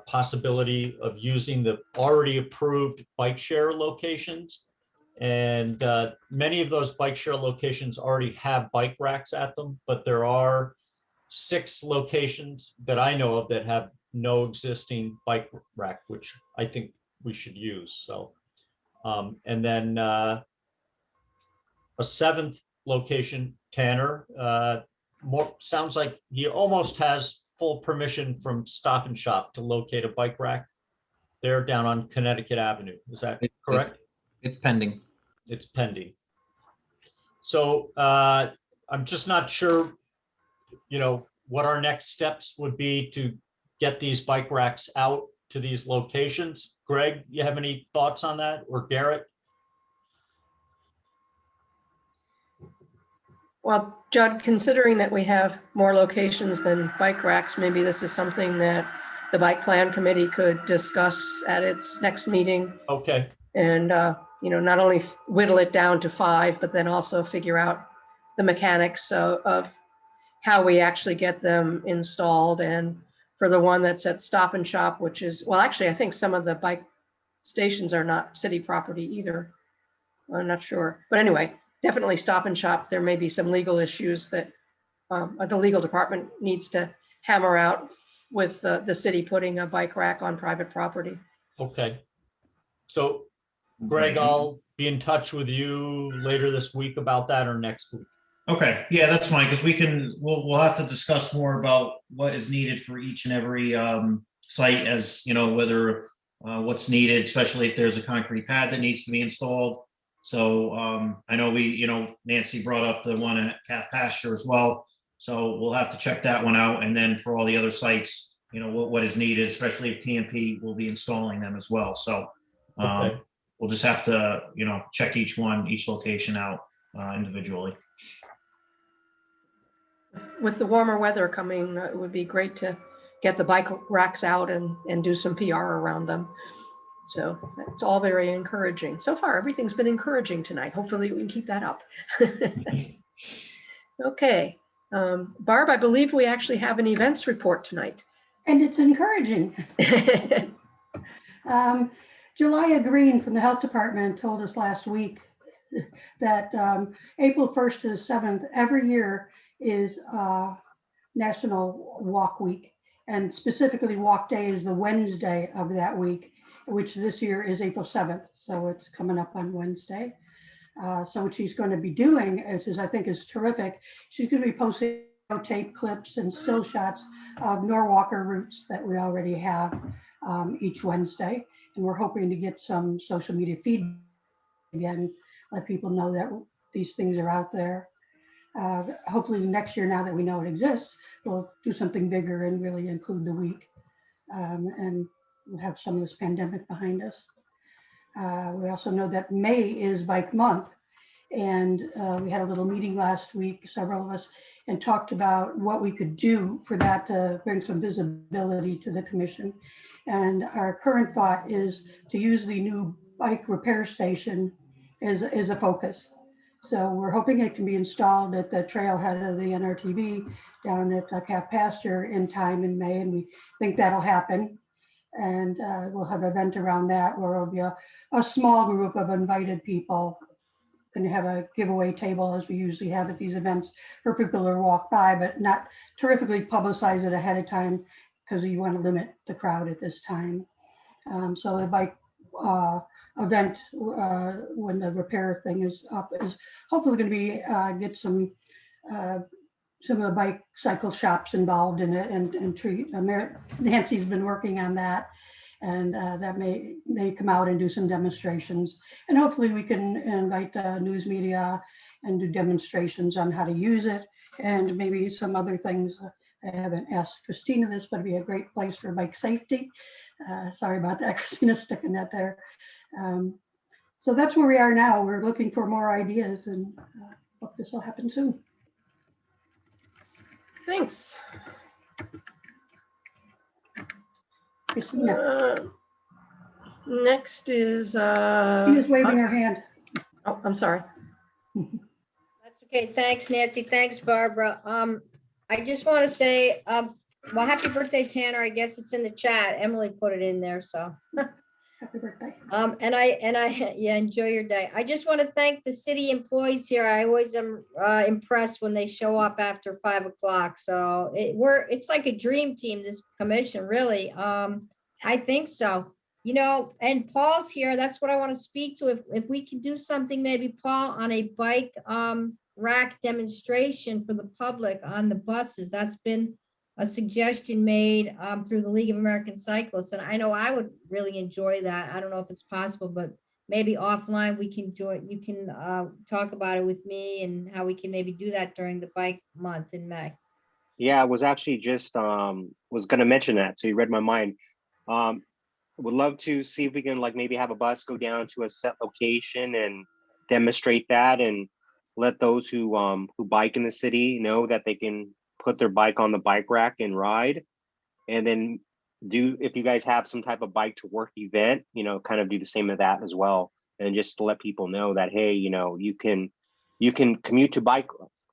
possibility of using the already approved bike share locations. And many of those bike share locations already have bike racks at them, but there are 6 locations that I know of that have no existing bike rack, which I think we should use. So, and then a 7th location, Tanner, sounds like he almost has full permission from Stop and Shop to locate a bike rack there down on Connecticut Avenue. Is that correct? It's pending. It's pending. So I'm just not sure, what our next steps would be to get these bike racks out to these locations. Greg, you have any thoughts on that, or Garrett? Well, Judd, considering that we have more locations than bike racks, maybe this is something that the bike plan committee could discuss at its next meeting. Okay. And, not only whittle it down to 5, but then also figure out the mechanics of how we actually get them installed. And for the one that's at Stop and Shop, which is, well, actually, I think some of the bike stations are not city property either. I'm not sure. But anyway, definitely Stop and Shop. There may be some legal issues that the legal department needs to hammer out with the city putting a bike rack on private property. Okay. So, Greg, I'll be in touch with you later this week about that, or next week. Okay, yeah, that's fine, because we'll have to discuss more about what is needed for each and every site, as whether what's needed, especially if there's a concrete pad that needs to be installed. So I know Nancy brought up the one at Pasture as well. So we'll have to check that one out, and then for all the other sites, what is needed, especially if TMP will be installing them as well. So Okay. we'll just have to check each location out. individually. With the warmer weather coming, it would be great to get the bike racks out and do some PR around them. So it's all very encouraging. So far, everything's been encouraging tonight. Hopefully we can keep that up. Okay. Barb, I believe we actually have an events report tonight. And it's encouraging. Julia Green from the Health Department told us last week that April 1st to the 7th every year is National Walk Week. And specifically Walk Day is the Wednesday of that week, which this year is April 7th. So it's coming up on Wednesday. So what she's going to be doing, is I think is terrific, she's going to be posting tape clips and still shots of Norwalker routes that we already have each Wednesday. And we're hoping to get some social media feedback again, let people know that these things are out there. Hopefully next year, now that we know it exists, we'll do something bigger and really include the week, and we'll have some of this pandemic behind us. We also know that May is Bike Month, and we had a little meeting last week, several of us, and talked about what we could do for that to bring some visibility to the commission. And our current thought is to use the new bike repair station as a focus. So we're hoping it can be installed at the trailhead of the Nrvt down at Pasture in time in May, and we think that'll happen. And we'll have an event around that where it'll be a small group of invited people. Going to have a giveaway table as we usually have at these events for people to walk by, but not terrifically publicize it ahead of time because you want to limit the crowd at this time. So the bike event when the repair thing is up is hopefully going to be get some of the bike cycle shops involved in it and treat. Nancy's been working on that, and that may come out and do some demonstrations, and hopefully we can invite news media and do demonstrations on how to use it and maybe some other things. I haven't asked Christina this, but it'd be a great place for bike safety. Sorry about that, Christina, sticking that there. So that's where we are now. We're looking for more ideas, and hope this will happen soon. Thanks. Christina. Next is Christina's waving her hand. Oh, I'm sorry. That's okay. Thanks, Nancy. Thanks, Barbara. I just want to say, well, happy birthday, Tanner. I guess it's in the chat. Emily put it in there, so. Happy birthday. And I, yeah, enjoy your day. I just want to thank the city employees here. I always am impressed when they show up after 5 o'clock. So it's like a dream team, this commission, really. I think so. You know, and Paul's here. That's what I want to speak to. If we could do something, maybe Paul, on a bike rack demonstration for the public on the buses. That's been a suggestion made through the League of American Cyclists. And I know I would really enjoy that. I don't know if it's possible, but maybe offline we can join. You can talk about it with me and how we can maybe do that during the bike month in May. Yeah, I was actually just was going to mention that. So you read my mind. Would love to see if we can maybe have a bus go down to a set location and demonstrate that, and let those who bike in the city know that they can put their bike on the bike rack and ride. And then if you guys have some type of bike to work event, kind of do the same of that as well. And just to let people know that, hey, you can commute to bike,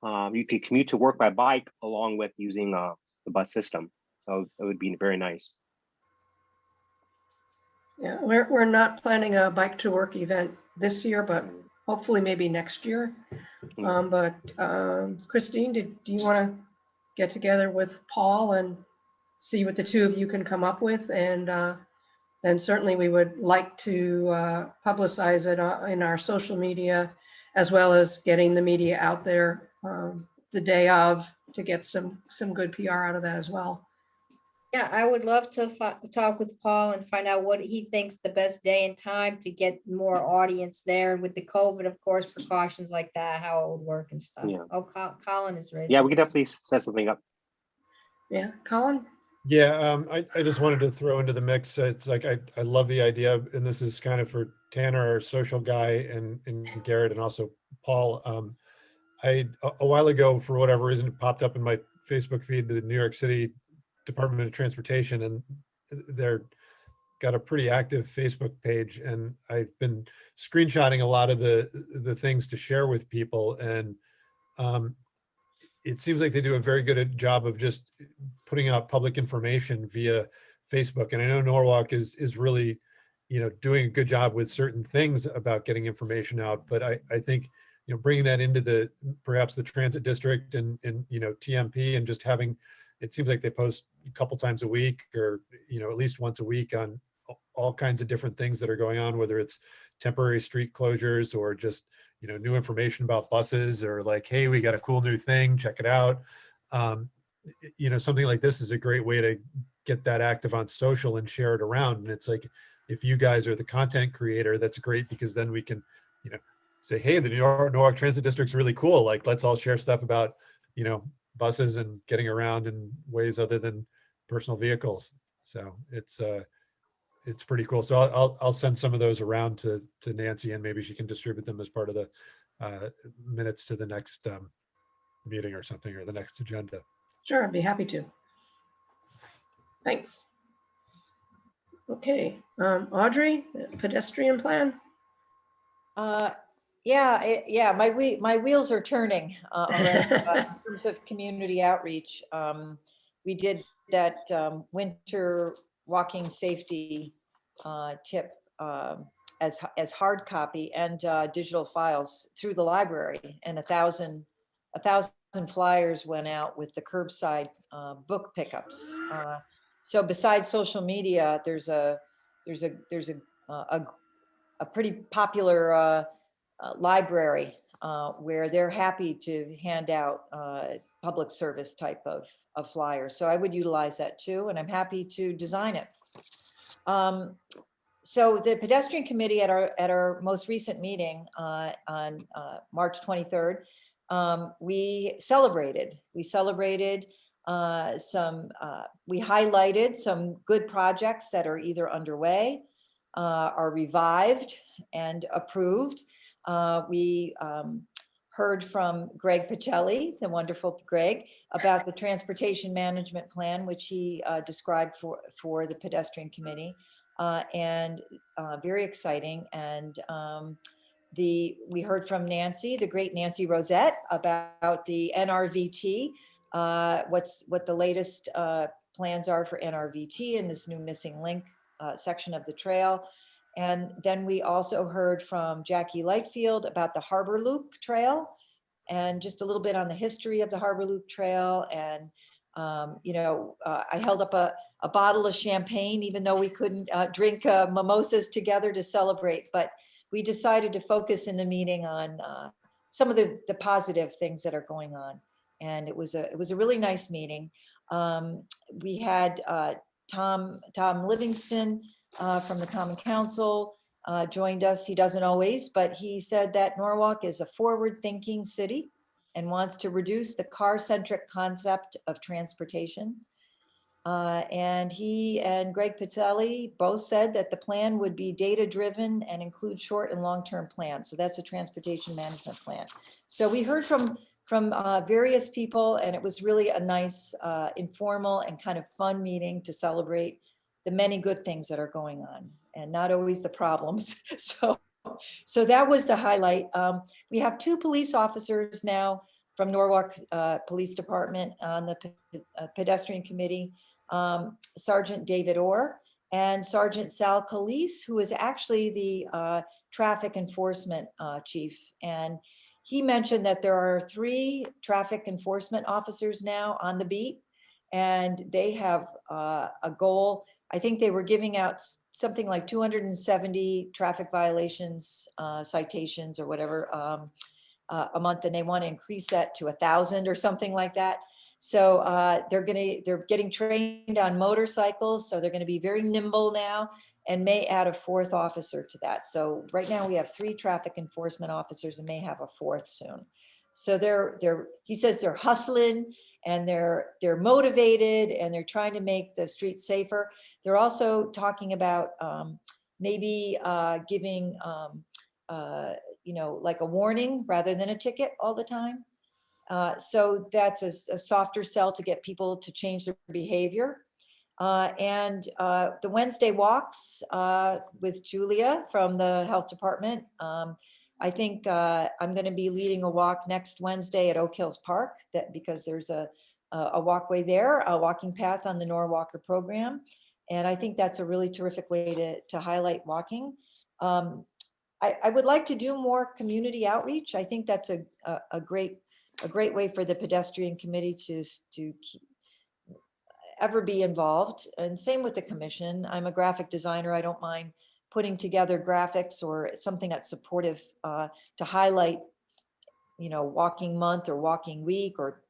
you can commute to work by bike along with using the bus system. So it would be very nice. Yeah, we're not planning a bike to work event this year, but hopefully maybe next year. But Christine, do you want to get together with Paul and see what the two of you can come up with? And then certainly we would like to publicize it in our social media, as well as getting the media out there the day of to get some good PR out of that as well. Yeah, I would love to talk with Paul and find out what he thinks the best day and time to get more audience there. And with the COVID, of course, precautions like that, how it would work and stuff. Yeah. Oh, Colin is ready. Yeah, we could definitely set something up. Yeah, Colin? Yeah, I just wanted to throw into the mix. It's like I love the idea, and this is kind of for Tanner, our social guy, and Garrett, and also Paul. A while ago, for whatever reason, it popped up in my Facebook feed, the New York City Department of Transportation, and they're got a pretty active Facebook page, and I've been screenshotting a lot of the things to share with people, and um, it seems like they do a very good job of just putting out public information via Facebook. And I know Norwalk is really, doing a good job with certain things about getting information out. But I think, bringing that into perhaps the transit district and TMP, and just having, it seems like they post a couple times a week, or, at least once a week, on all kinds of different things that are going on, whether it's temporary street closures or just, new information about buses, or like, hey, we got a cool new thing, check it out. Something like this is a great way to get that active on social and share it around. And it's like, if you guys are the content creator, that's great, because then we can, say, hey, the Norwalk Transit District's really cool. Like, let's all share stuff about, buses and getting around in ways other than personal vehicles. So it's pretty cool. So I'll send some of those around to Nancy, and maybe she can distribute them as part of the minutes to the next meeting or something, or the next agenda. Sure, I'd be happy to. Thanks. Okay, Audrey, pedestrian plan? Yeah, my wheels are turning already, in terms of community outreach. We did that winter walking safety tip as hard copy and digital files through the library, and 1,000 flyers went out with the curbside book pickups. So besides social media, there's a pretty popular library where they're happy to hand out public service type of flyers. So I would utilize that too, and I'm happy to design it. So the pedestrian committee at our most recent meeting on March 23rd, we celebrated we highlighted some good projects that are either underway, are revived and approved. We heard from Greg Pacelli, the wonderful Greg, about the transportation management plan, which he described for the pedestrian committee, and very exciting. And we heard from Nancy, the great Nancy Rosette, about the Nrvt, what the latest plans are for Nrvt in this new missing link section of the trail. And then we also heard from Jackie Lightfield about the Harbor Loop Trail, and just a little bit on the history of the Harbor Loop Trail. And, I held up a bottle of champagne, even though we couldn't drink mimosas together to celebrate. But we decided to focus in the meeting on some of the positive things that are going on. And it was a really nice meeting. We had Tom Livingston from the Common Council joined us. He doesn't always, but he said that Norwalk is a forward-thinking city and wants to reduce the car-centric concept of transportation. And he and Greg Pacelli both said that the plan would be data-driven and include short and long-term plans. So that's a transportation management plan. So we heard from various people, and it was really a nice informal and kind of fun meeting to celebrate the many good things that are going on, and not always the problems. So that was the highlight. We have 2 police officers now from Norwalk Police Department on the pedestrian committee, Sergeant David Orr and Sergeant Sal Calise, who is actually the traffic enforcement chief. And he mentioned that there are 3 traffic enforcement officers now on the beat, and they have a goal. I think they were giving out something like 270 traffic violations, citations or whatever a month, and they want to increase that to 1,000 or something like that. So they're getting trained on motorcycles, so they're going to be very nimble now, and may add a 4th officer to that. So right now we have 3 traffic enforcement officers and may have a 4th soon. So he says they're hustling and they're motivated and they're trying to make the streets safer. They're also talking about maybe giving, like a warning rather than a ticket all the time. So that's a softer sell to get people to change their behavior. And the Wednesday walks with Julia from the health department. I think I'm going to be leading a walk next Wednesday at Oak Hills Park, because there's a walkway there, a walking path on the Norwalker program. And I think that's a really terrific way to highlight walking. I would like to do more community outreach. I think that's a great way for the pedestrian committee to ever be involved. And same with the commission. I'm a graphic designer. I don't mind putting together graphics or something that's supportive to highlight, walking month or walking week or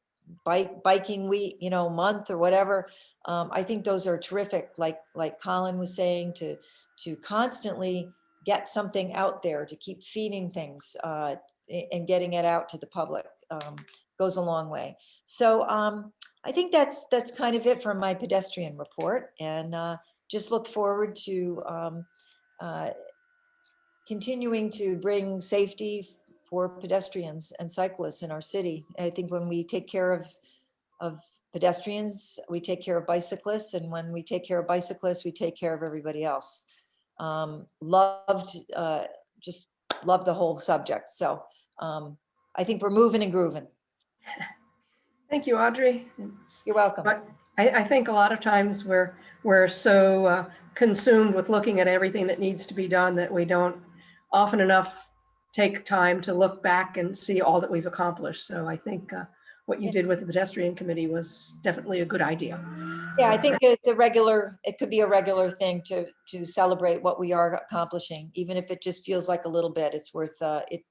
biking week, month or whatever. I think those are terrific. Like Colin was saying, to constantly get something out there, to keep feeding things and getting it out to the public goes a long way. So I think that's kind of it for my pedestrian report, and just look forward to continuing to bring safety for pedestrians and cyclists in our city. I think when we take care of pedestrians, we take care of bicyclists, and when we take care of bicyclists, we take care of everybody else. Just love the whole subject. So I think we're moving and grooving. Thank you, Audrey. You're welcome. But I think a lot of times we're so consumed with looking at everything that needs to be done that we don't often enough take time to look back and see all that we've accomplished. So I think what you did with the pedestrian committee was definitely a good idea. Yeah, I think it could be a regular thing to celebrate what we are accomplishing, even if it just feels like a little bit. It's worth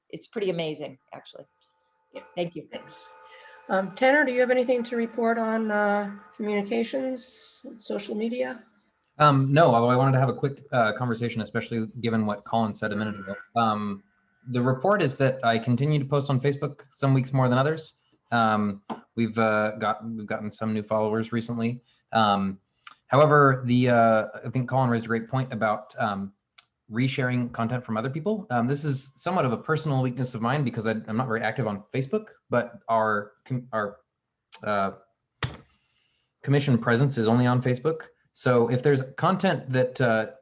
it's pretty amazing, actually. Yeah. Thank you. Thanks. Tanner, do you have anything to report on communications, social media? No, although I wanted to have a quick conversation, especially given what Colin said a minute ago. The report is that I continue to post on Facebook, some weeks more than others. We've gotten some new followers recently. However, I think Colin raised a great point about resharing content from other people. This is somewhat of a personal weakness of mine because I'm not very active on Facebook, but our commission presence is only on Facebook. So if there's content that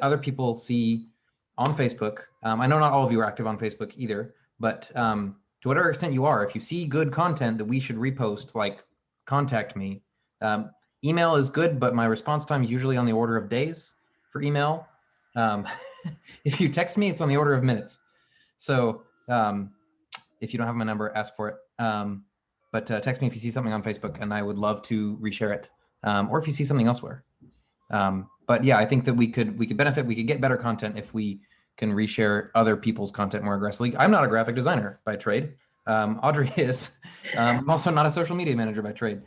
other people see on Facebook, I know not all of you are active on Facebook either, but to whatever extent you are, if you see good content that we should repost, like contact me. Email is good, but my response time is usually on the order of days for email. If you text me, it's on the order of minutes. So if you don't have my number, ask for it. But text me if you see something on Facebook, and I would love to reshare it. Or if you see something elsewhere. But yeah, I think that we could benefit. We could get better content if we can reshare other people's content more aggressively. I'm not a graphic designer by trade. Audrey is. I'm also not a social media manager by trade.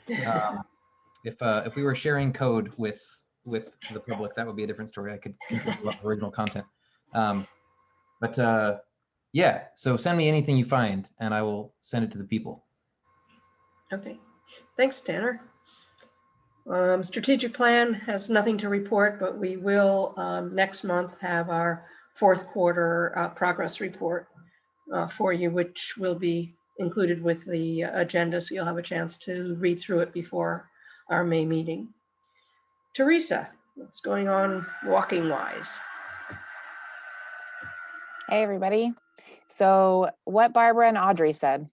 If we were sharing code with the public, that would be a different story. I could love original content. Yeah, so send me anything you find and I will send it to the people. Okay, thanks, Tanner. Strategic plan has nothing to report, but we will next month have our fourth quarter progress report for you, which will be included with the agenda, so you'll have a chance to read through it before our May meeting. Teresa, what's going on walking wise? Hey, everybody. So what Barbara and Audrey said,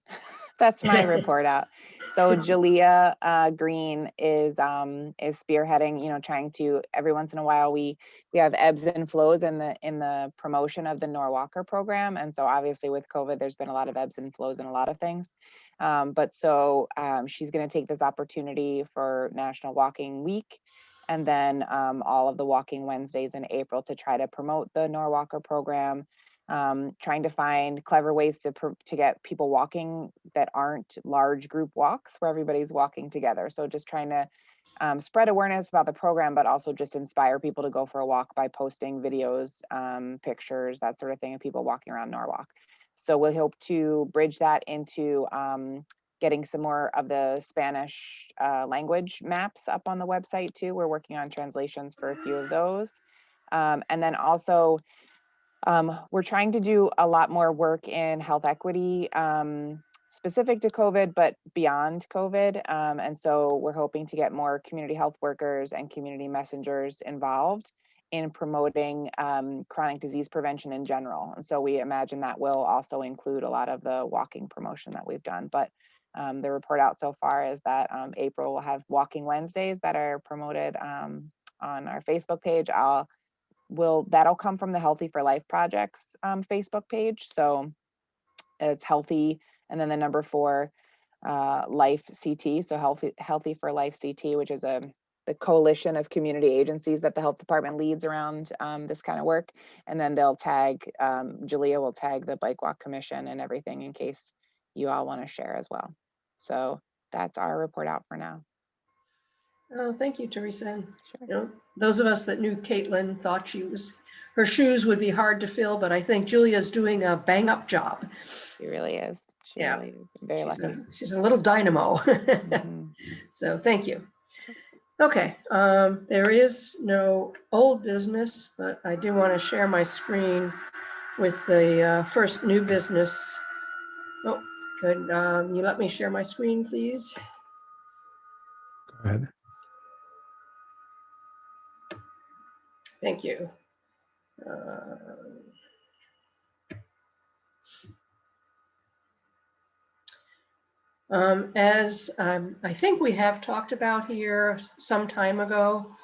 that's my report out. So Julia Green is spearheading, trying to, every once in a while, we have ebbs and flows in the promotion of the Norwalker program. And so obviously with COVID, there's been a lot of ebbs and flows in a lot of things. But she's going to take this opportunity for National Walking Week and then all of the Walking Wednesdays in April to try to promote the Norwalker program. Trying to find clever ways to get people walking that aren't large group walks where everybody's walking together. So just trying to spread awareness about the program, but also just inspire people to go for a walk by posting videos, pictures, that sort of thing of people walking around Norwalk. So we'll hope to bridge that into getting some more of the Spanish language maps up on the website too. We're working on translations for a few of those. And then also, we're trying to do a lot more work in health equity, specific to COVID, but beyond COVID. And so we're hoping to get more community health workers and community messengers involved in promoting chronic disease prevention in general. And so we imagine that will also include a lot of the walking promotion that we've done. But the report out so far is that April will have walking Wednesdays that are promoted on our Facebook page. That'll come from the Healthy for Life Project's Facebook page. So it's healthy, and then the number 4 Life CT. So Healthy for Life CT, which is the coalition of community agencies that the health department leads around this kind of work. And then they'll tag, Julia will tag the Bike Walk Commission and everything in case you all want to share as well. So that's our report out for now. Oh, thank you, Teresa. You know, those of us that knew Caitlin thought her shoes would be hard to fill, but I think Julia's doing a bang up job. She really is. She really is. Very lucky. She's a little dynamo. So thank you. Okay, there is no old business, but I do want to share my screen with the first new business. Oh, could you let me share my screen, please? Go ahead. Thank you. As I think we have talked about here some time ago,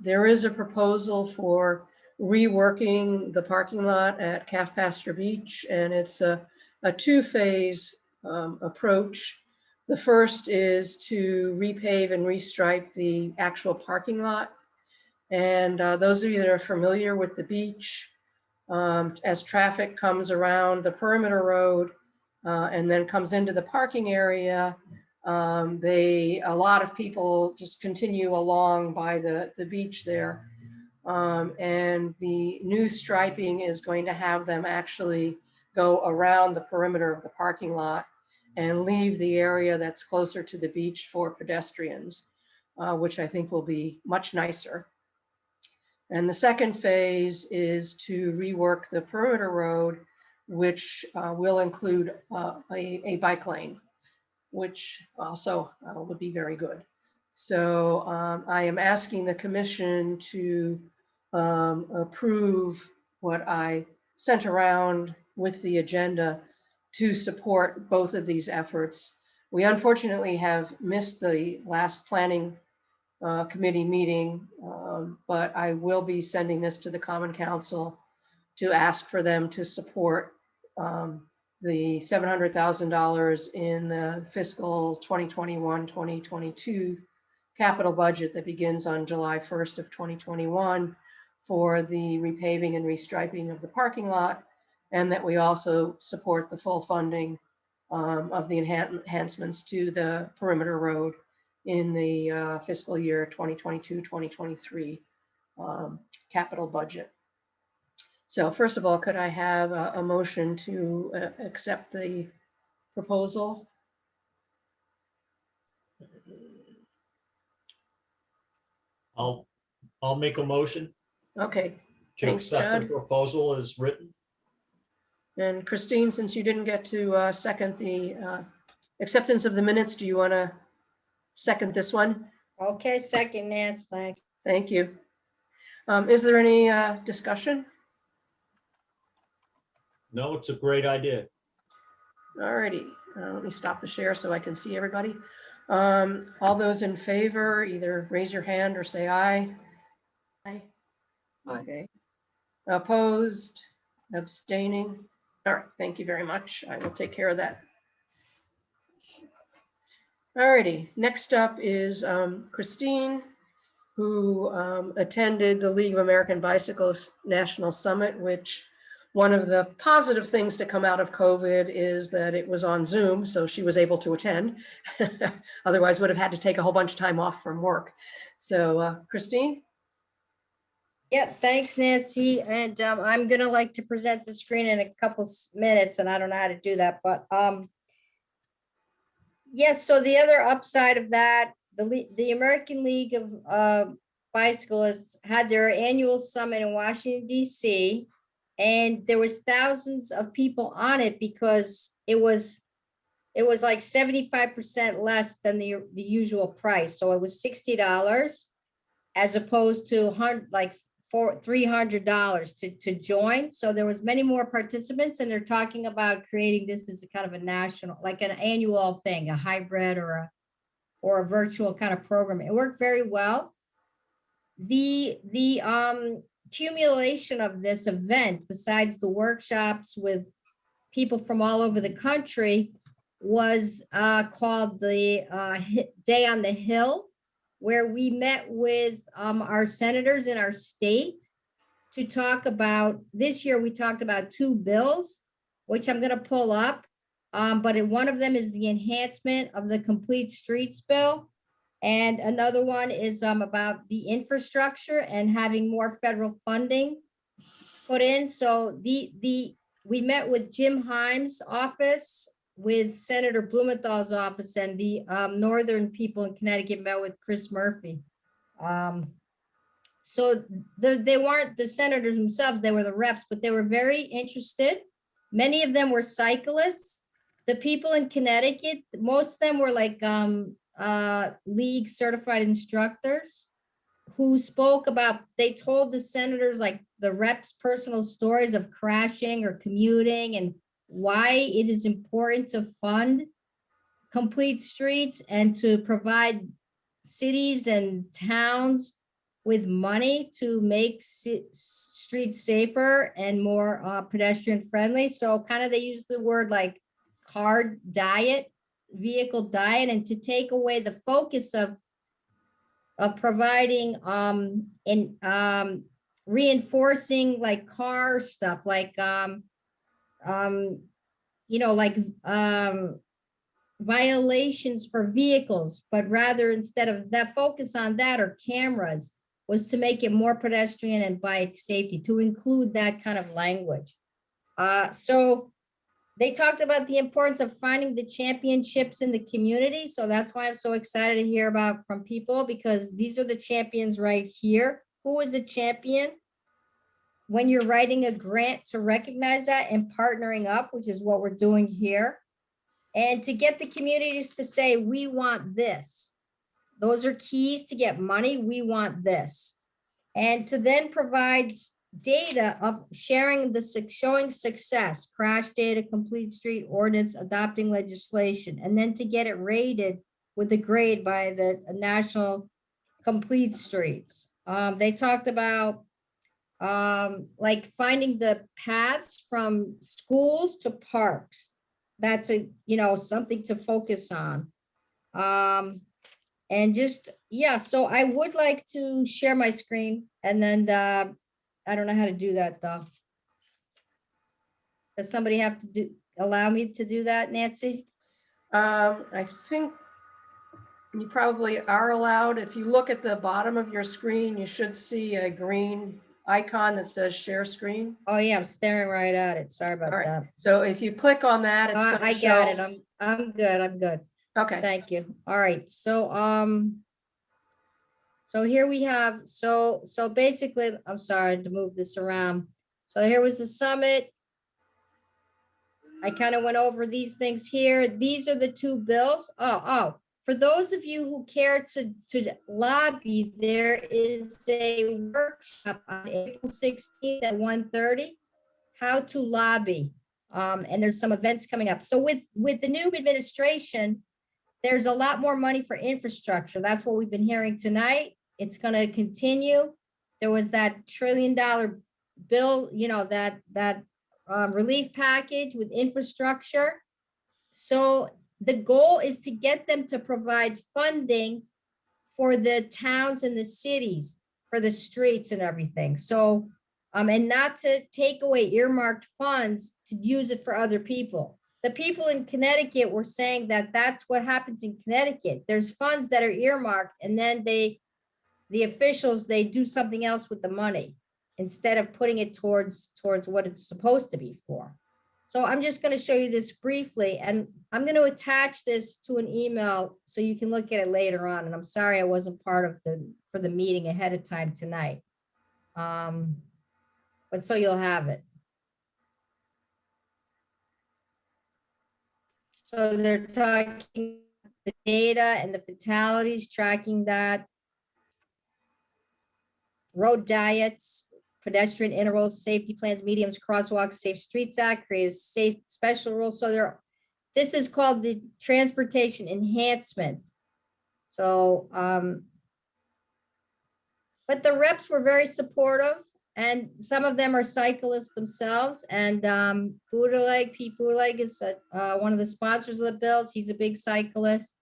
there is a proposal for reworking the parking lot at Calf Pasture Beach, and it's a 2-phase approach. The first is to repave and restripe the actual parking lot. And those of you that are familiar with the beach, as traffic comes around the perimeter road and then comes into the parking area, a lot of people just continue along by the beach there. And the new striping is going to have them actually go around the perimeter of the parking lot and leave the area that's closer to the beach for pedestrians, which I think will be much nicer. And the second phase is to rework the perimeter road, which will include a bike lane, which also would be very good. So I am asking the commission to approve what I sent around with the agenda to support both of these efforts. We unfortunately have missed the last planning committee meeting, but I will be sending this to the Common Council to ask for them to support the $700,000 in the fiscal 2021-2022 capital budget that begins on July 1st of 2021 for the repaving and restriping of the parking lot, and that we also support the full funding of the enhancements to the perimeter road in the fiscal year 2022-2023 capital budget. So first of all, could I have a motion to accept the proposal? I'll make a motion Okay, to thanks, accept the Judd. proposal as written. And Christine, since you didn't get to second the acceptance of the minutes, do you want to second this one? Okay, second, Nance, thanks. Thank you. Is there any discussion? No, it's a great idea. All righty, let me stop the share so I can see everybody. All those in favor, either raise your hand or say aye. Aye. Okay. Opposed, abstaining. All right, thank you very much. I will take care of that. All righty, next up is Christine, who attended the League of American Bicyclists National Summit, which one of the positive things to come out of COVID is that it was on Zoom, so she was able to attend. Otherwise would have had to take a whole bunch of time off from work. So Christine? Yep, thanks, Nancy. And I'm gonna like to present the screen in a couple minutes, and I don't know how to do that, but Yes, so the other upside of that, the American League of Bicyclists had their annual summit in Washington DC, and there was thousands of people on it because it was like 75% less than the usual price. So it was $60 as opposed to $300 to join. So there was many more participants, and they're talking about creating this as a kind of a national, like an annual thing, a hybrid or a virtual kind of program. It worked very well. The accumulation of this event, besides the workshops with people from all over the country, was called the Day on the Hill, where we met with our senators in our state to talk about, this year we talked about 2 bills, which I'm going to pull up. But one of them is the enhancement of the complete streets bill. And another one is about the infrastructure and having more federal funding put in. So we met with Jim Himes' office, with Senator Blumenthal's office, and the northern people in Connecticut met with Chris Murphy. So they weren't the senators themselves, they were the reps, but they were very interested. Many of them were cyclists. The people in Connecticut, most of them were like league certified instructors who spoke about, they told the senators, like the reps, personal stories of crashing or commuting and why it is important to fund complete streets and to provide cities and towns with money to make streets safer and more pedestrian friendly. So kind of they use the word like car diet, vehicle diet, and to take away the focus of providing reinforcing like car stuff, like violations for vehicles, but rather instead of that focus on that or cameras, was to make it more pedestrian and bike safety, to include that kind of language. So they talked about the importance of finding the championships in the community. So that's why I'm so excited to hear about from people, because these are the champions right here. Who is a champion? When you're writing a grant to recognize that and partnering up, which is what we're doing here, and to get the communities to say, we want this. Those are keys to get money. We want this. And to then provide data of showing success, crash data, complete street ordinance, adopting legislation, and then to get it rated with the grade by the National Complete Streets. They talked about like finding the paths from schools to parks. That's something to focus on. And just, yeah, so I would like to share my screen, and then I don't know how to do that though. Does somebody have to allow me to do that, Nancy? I think you probably are allowed. If you look at the bottom of your screen, you should see a green icon that says share screen. Oh yeah, I'm staring right at it. Sorry about that. So if you click on that, it's going to show. I got it. I'm good. I'm good. Okay. Thank you. All right. So so here we have, so basically, I'm sorry to move this around. So here was the summit. I kind of went over these things here. These are the 2 bills. For those of you who care to lobby, there is a workshop on April 16th at 1:30, how to lobby. And there's some events coming up. So with the new administration, there's a lot more money for infrastructure. That's what we've been hearing tonight. It's going to continue. There was that $1 trillion bill, that relief package with infrastructure. So the goal is to get them to provide funding for the towns and the cities, for the streets and everything. So, and not to take away earmarked funds to use it for other people. The people in Connecticut were saying that that's what happens in Connecticut. There's funds that are earmarked, and then the officials, they do something else with the money instead of putting it towards what it's supposed to be for. So I'm just going to show you this briefly, and I'm going to attach this to an email so you can look at it later on. And I'm sorry I wasn't part of for the meeting ahead of time tonight. But so you'll have it. So they're talking the data and the fatalities, tracking that. Road diets, pedestrian intervals, safety plans, mediums, crosswalks, Safe Streets Act, creates safe special rules. So this is called the transportation enhancement. So, but the reps were very supportive, and some of them are cyclists themselves. And Pete Buttigieg is one of the sponsors of the bills. He's a big cyclist.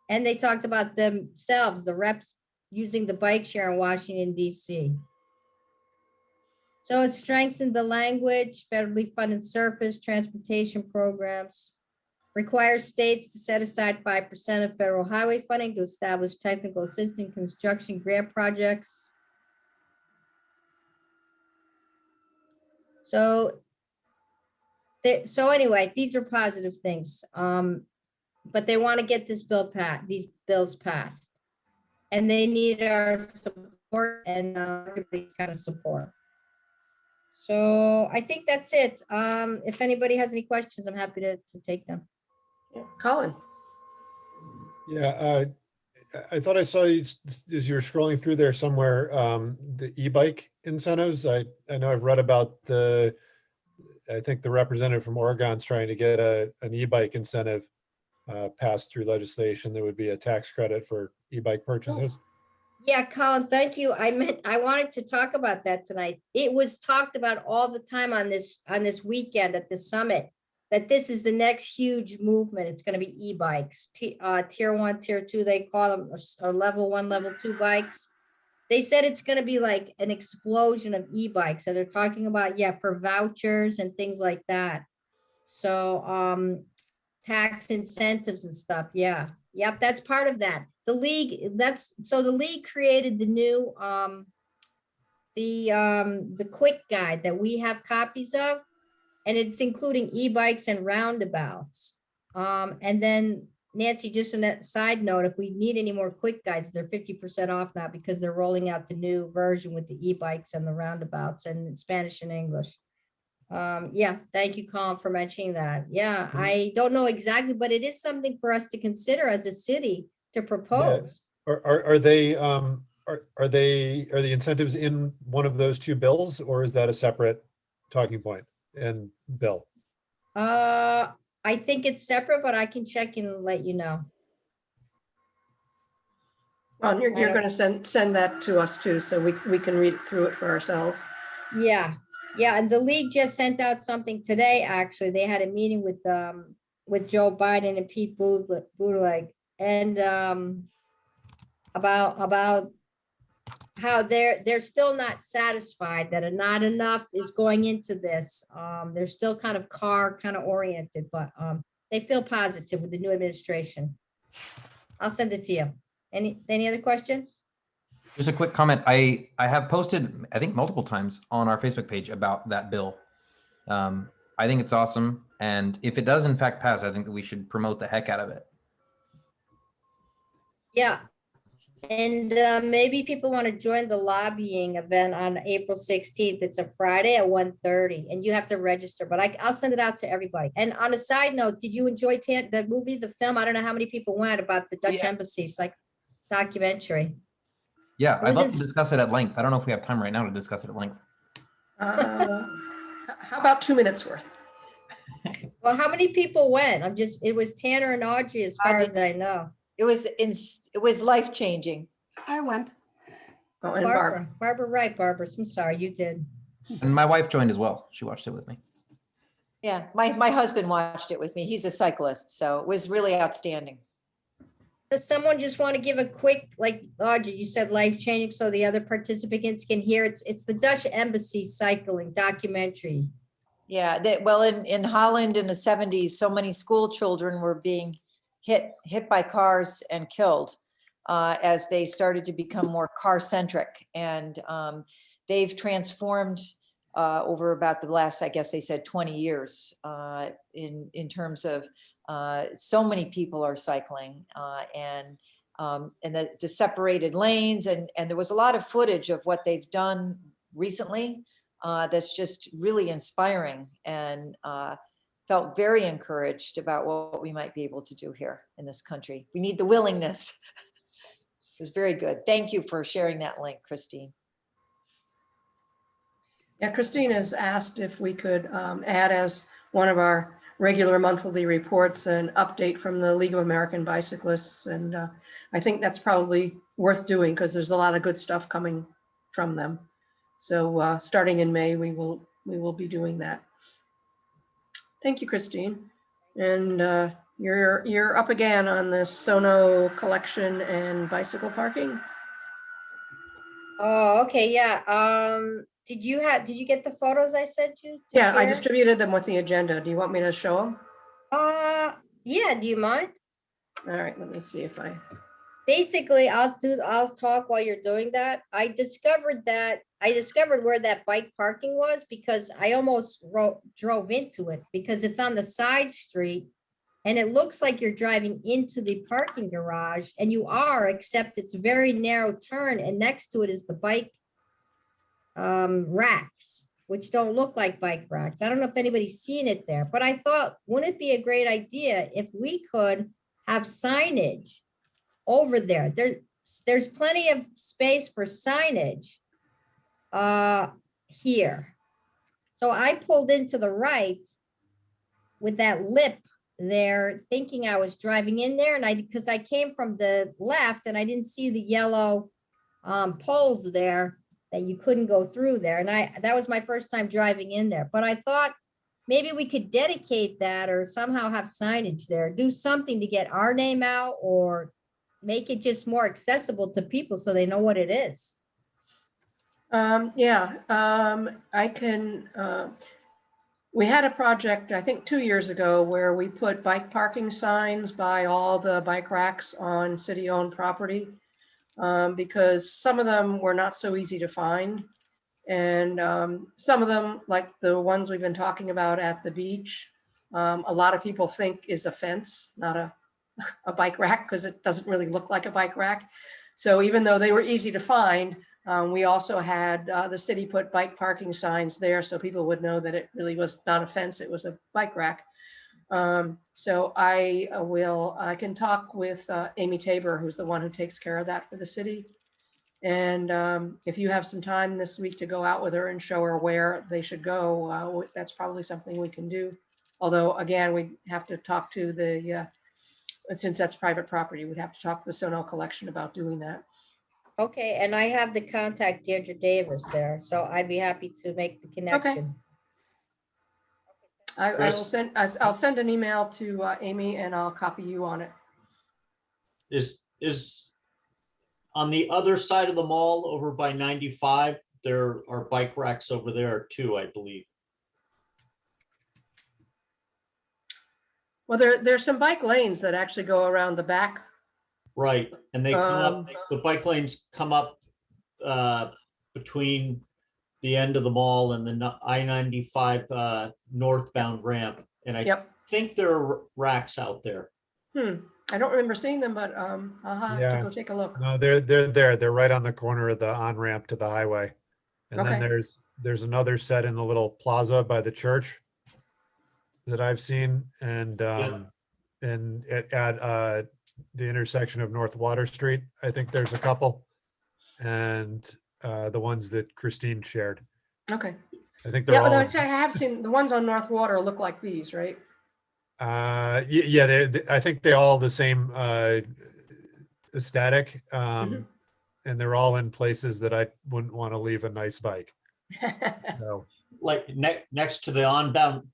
And they talked about themselves, the reps using the bike share in Washington, D.C. So it strengthened the language, federally funded surface transportation programs, requires states to set aside 5% of federal highway funding to establish technical assistance construction grant projects. So anyway, these are positive things. But they want to get these bills passed. And they need our support, and everybody's got to support. So I think that's it. If anybody has any questions, I'm happy to take them. Colin. Yeah, I thought I saw you as you were scrolling through there somewhere, the e-bike incentives. I know I've read about I think the representative from Oregon's trying to get an e-bike incentive passed through legislation. There would be a tax credit for e-bike purchases. Yeah, Colin, thank you. I wanted to talk about that tonight. It was talked about all the time on this weekend at the summit, that this is the next huge movement. It's going to be e-bikes, tier 1, tier 2, they call them, or level 1, level 2 bikes. They said it's going to be like an explosion of e-bikes. So they're talking about, for vouchers and things like that. So tax incentives and stuff. Yeah. Yep. That's part of that. The league, the league created the new, the quick guide that we have copies of, and it's including e-bikes and roundabouts. And then Nancy, just on that side note, if we need any more quick guides, they're 50% off now because they're rolling out the new version with the e-bikes and the roundabouts and in Spanish and English. Thank you, Colin, for mentioning that. Yeah, I don't know exactly, but it is something for us to consider as a city to propose. Yeah. Are the incentives in one of those two bills, or is that a separate talking point and bill? I think it's separate, but I can check and let you know. Well, you're going to send that to us too, so we can read through it for ourselves. Yeah, and the league just sent out something today. Actually, they had a meeting with Joe Biden and Pete Buttigieg, and about how they're still not satisfied that not enough is going into this. They're still kind of oriented, but they feel positive with the new administration. I'll send it to you. Any other questions? Just a quick comment. I have posted, I think, multiple times on our Facebook page about that bill. I think it's awesome. And if it does in fact pass, I think that we should promote the heck out of it. Yeah. And maybe people want to join the lobbying event on April 16th. It's a Friday at 1:30, and you have to register, but I'll send it out to everybody. And on a side note, did you enjoy the movie, the film? I don't know how many people went, about the Dutch embassy. It's like documentary. Yeah, I'd love to discuss it at length. I don't know if we have time right now to discuss it at length. How about 2 minutes worth? Well, how many people went? It was Tanner and Audrey, as far as I know. It was life-changing. I went. Oh, and Barbara, right, Barbara. I'm sorry, you did. And my wife joined as well. She watched it with me. Yeah, my husband watched it with me. He's a cyclist, so it was really outstanding. Does someone just want to give a quick, like Audrey, you said life-changing, so the other participants can hear? It's the Dutch embassy cycling documentary. Yeah, well, in Holland in the 70s, so many school children were being hit by cars and killed as they started to become more car-centric. And they've transformed over about the last, I guess they said 20 years, in terms of so many people are cycling, and the separated lanes, and there was a lot of footage of what they've done recently that's just really inspiring, and felt very encouraged about what we might be able to do here in this country. We need the willingness. It was very good. Thank you for sharing that link, Christine. Yeah, Christine has asked if we could add as one of our regular monthly reports an update from the League of American Bicyclists. And I think that's probably worth doing because there's a lot of good stuff coming from them. So starting in May, we will be doing that. Thank you, Christine. And you're up again on the Sono collection and bicycle parking. Oh, okay, yeah. Did you get the photos I sent you? Yeah, I share? distributed them with the agenda. Do you want me to show them? Yeah, do you mind? All right, let me see if I. Basically, I'll talk while you're doing that. I discovered where that bike parking was because I almost drove into it because it's on the side street and it looks like you're driving into the parking garage, and you are, except it's a very narrow turn, and next to it is the bike racks, which don't look like bike racks. I don't know if anybody's seen it there, but I thought, wouldn't it be a great idea if we could have signage over there? There's plenty of space for signage here. So I pulled into the right with that lip there, thinking I was driving in there, and because I came from the left and I didn't see the yellow poles there that you couldn't go through there, and that was my first time driving in there. But I thought maybe we could dedicate that or somehow have signage there, do something to get our name out or make it just more accessible to people so they know what it is. I can, we had a project, I think 2 years ago, where we put bike parking signs by all the bike racks on city-owned property because some of them were not so easy to find. And some of them, like the ones we've been talking about at the beach, a lot of people think is a fence, not a bike rack, because it doesn't really look like a bike rack. So even though they were easy to find, we also had the city put bike parking signs there so people would know that it really was not a fence, it was a bike rack. So I can talk with Amy Tabor, who's the one who takes care of that for the city. And if you have some time this week to go out with her and show her where they should go, that's probably something we can do. Although, again, we have to talk to since that's private property, we'd have to talk to the Sono collection about doing that. Okay, and I have the contact Deirdre Davis there, so I'd be happy to make the connection. Okay. I'll send an email to Amy and I'll copy you on it. Is on the other side of the mall over by 95, there are bike racks over there too, I believe. Well, there's some bike lanes that actually go around the back. Right, and they come up, the bike lanes come up between the end of the mall and the I-95 northbound ramp. And I think there are racks out there. I don't remember seeing them, but I'll have to go take a look. No, they're there. They're right on the corner of the on-ramp to the highway. And then there's another set in the little plaza by the church that I've seen. And at the intersection of North Water Street, I think there's a couple. And the ones that Christine shared. Okay. I think they're all. I have seen the ones on North Water look like these, right? Yeah, I think they all the same aesthetic, and they're all in places that I wouldn't want to leave a nice bike. So, like next to the onbound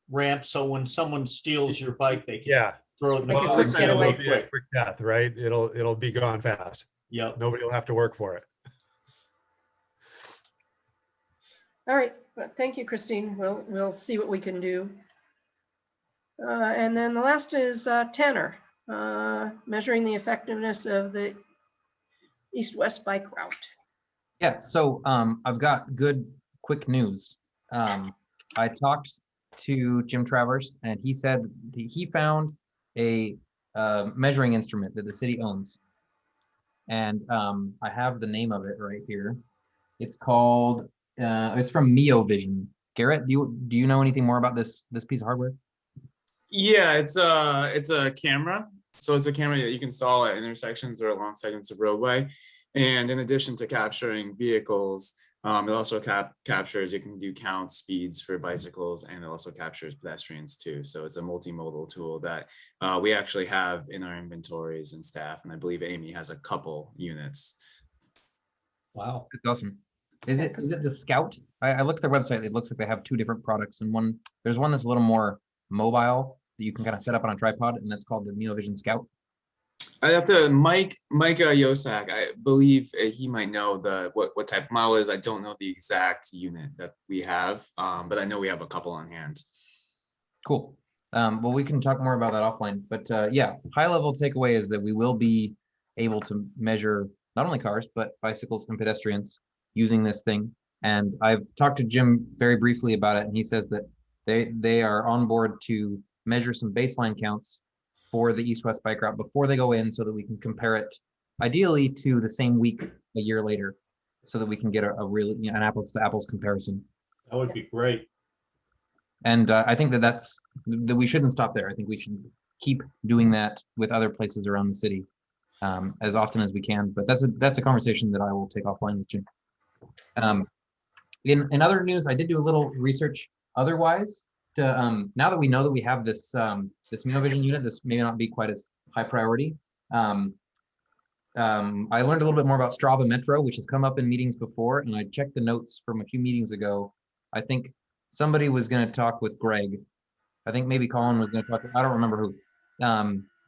ramp, so when someone steals your bike, they can throw it in the car and get away quick. Quick death, right? It'll be gone fast. Yep. Nobody will have to work for it. All right, well, thank you, Christine. We'll see what we can do. And then the last is Tanner, measuring the effectiveness of the east-west bike route. Yeah, so I've got good, quick news. I talked to Jim Travers, and he said he found a measuring instrument that the city owns. And I have the name of it right here. It's called, it's from Meovision. Garrett, do you know anything more about this piece of hardware? Yeah, it's a camera. So it's a camera that you can install at intersections or along segments of roadway. And in addition to capturing vehicles, it also captures, you can do count speeds for bicycles, and it also captures pedestrians too. So it's a multimodal tool that we actually have in our inventories and staff. And I believe Amy has a couple units. Wow. It's awesome. Is it the Scout? I looked at their website. It looks like they have two different products, and there's one that's a little more mobile that you can kind of set up on a tripod, and that's called the Meovision Scout. I have to Mike Yosak. I believe he might know what type of model is. I don't know the exact unit that we have, but I know we have a couple on hand. Cool. Well, we can talk more about that offline. But yeah, high level takeaway is that we will be able to measure not only cars but bicycles and pedestrians using this thing. And I've talked to Jim very briefly about it, and he says that they are on board to measure some baseline counts for the east-west bike route before they go in, so that we can compare it ideally to the same week a year later, so that we can get a really an apples to apples comparison. That would be great. And I think that we shouldn't stop there. I think we should keep doing that with other places around the city as often as we can. But that's a conversation that I will take offline with Jim. In other news, I did do a little research otherwise. Now that we know that we have this this Meovision unit, this may not be quite as high priority. I learned a little bit more about Strava Metro, which has come up in meetings before, and I checked the notes from a few meetings ago. I think somebody was going to talk with Greg. I think maybe Colin was going to talk. I don't remember who.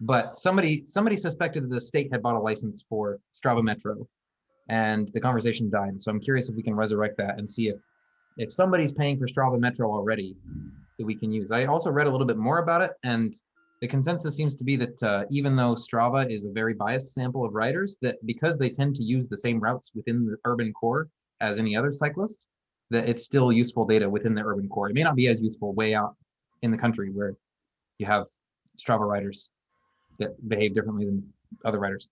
But somebody suspected that the state had bought a license for Strava Metro, and the conversation died. So I'm curious if we can resurrect that and see if somebody's paying for Strava Metro already that we can use. I also read a little bit more about it, and the consensus seems to be that even though Strava is a very biased sample of riders, that because they tend to use the same routes within the urban core as any other cyclist, that it's still useful data within the urban core. It may not be as useful way out in the country where you have Strava riders that behave differently than other riders.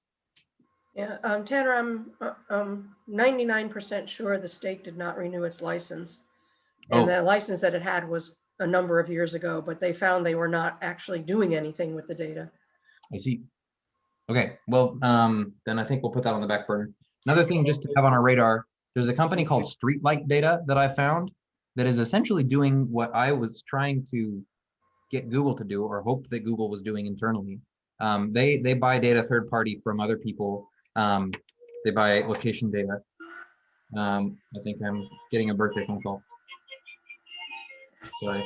Yeah, Tanner, I'm 99% sure the state did not renew its license. And the license that it had was a number of years ago, but they found they were not actually doing anything with the data. I see. Okay, well, then I think we'll put that on the back burner. Another thing just to have on our radar, there's a company called Streetlight Data that I found that is essentially doing what I was trying to get Google to do, or hoped that Google was doing internally. They buy data third party from other people. They buy location data. I think I'm getting a birthday phone call. Sorry.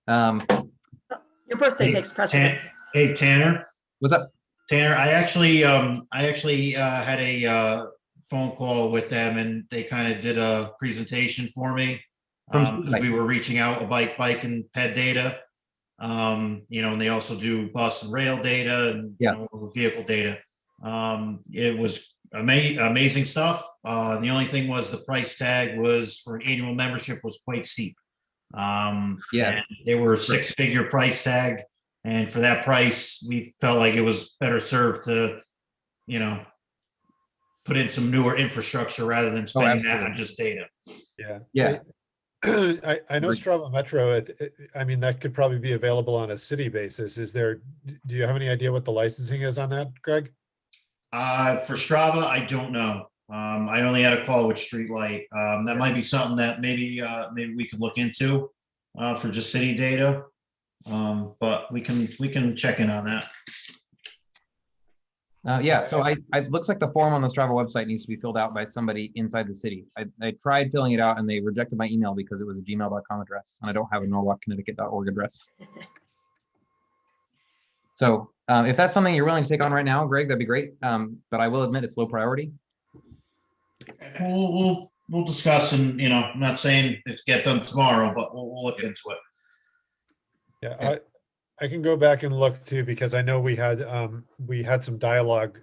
Your birthday takes precedence. Hey, Tanner. What's up? Tanner, I actually had a phone call with them, and they kind of did a presentation for me. We were reaching out about bike and ped data. And they also do bus and rail data and vehicle data. It was amazing stuff. The only thing was the price tag was for an annual membership was quite steep. And they were a six-figure price tag, and for that price, we felt like it was better served to, put in some newer infrastructure rather than spending that on just data. Yeah. I know Strava Metro, I mean, that could probably be available on a city basis. Do you have any idea what the licensing is on that, Greg? For Strava, I don't know. I only had a call with Streetlight. That might be something that maybe we could look into for just city data. But we can check in on that. So it looks like the form on the Strava website needs to be filled out by somebody inside the city. I tried filling it out, and they rejected my email because it was a gmail.com address, and I don't have a norwalkconnecticut.org address. So if that's something you're willing to take on right now, Greg, that'd be great. But I will admit it's low priority. We'll discuss, and I'm not saying it's get done tomorrow, but we'll look into it. Yeah, I can go back and look too, because I know we had some dialogue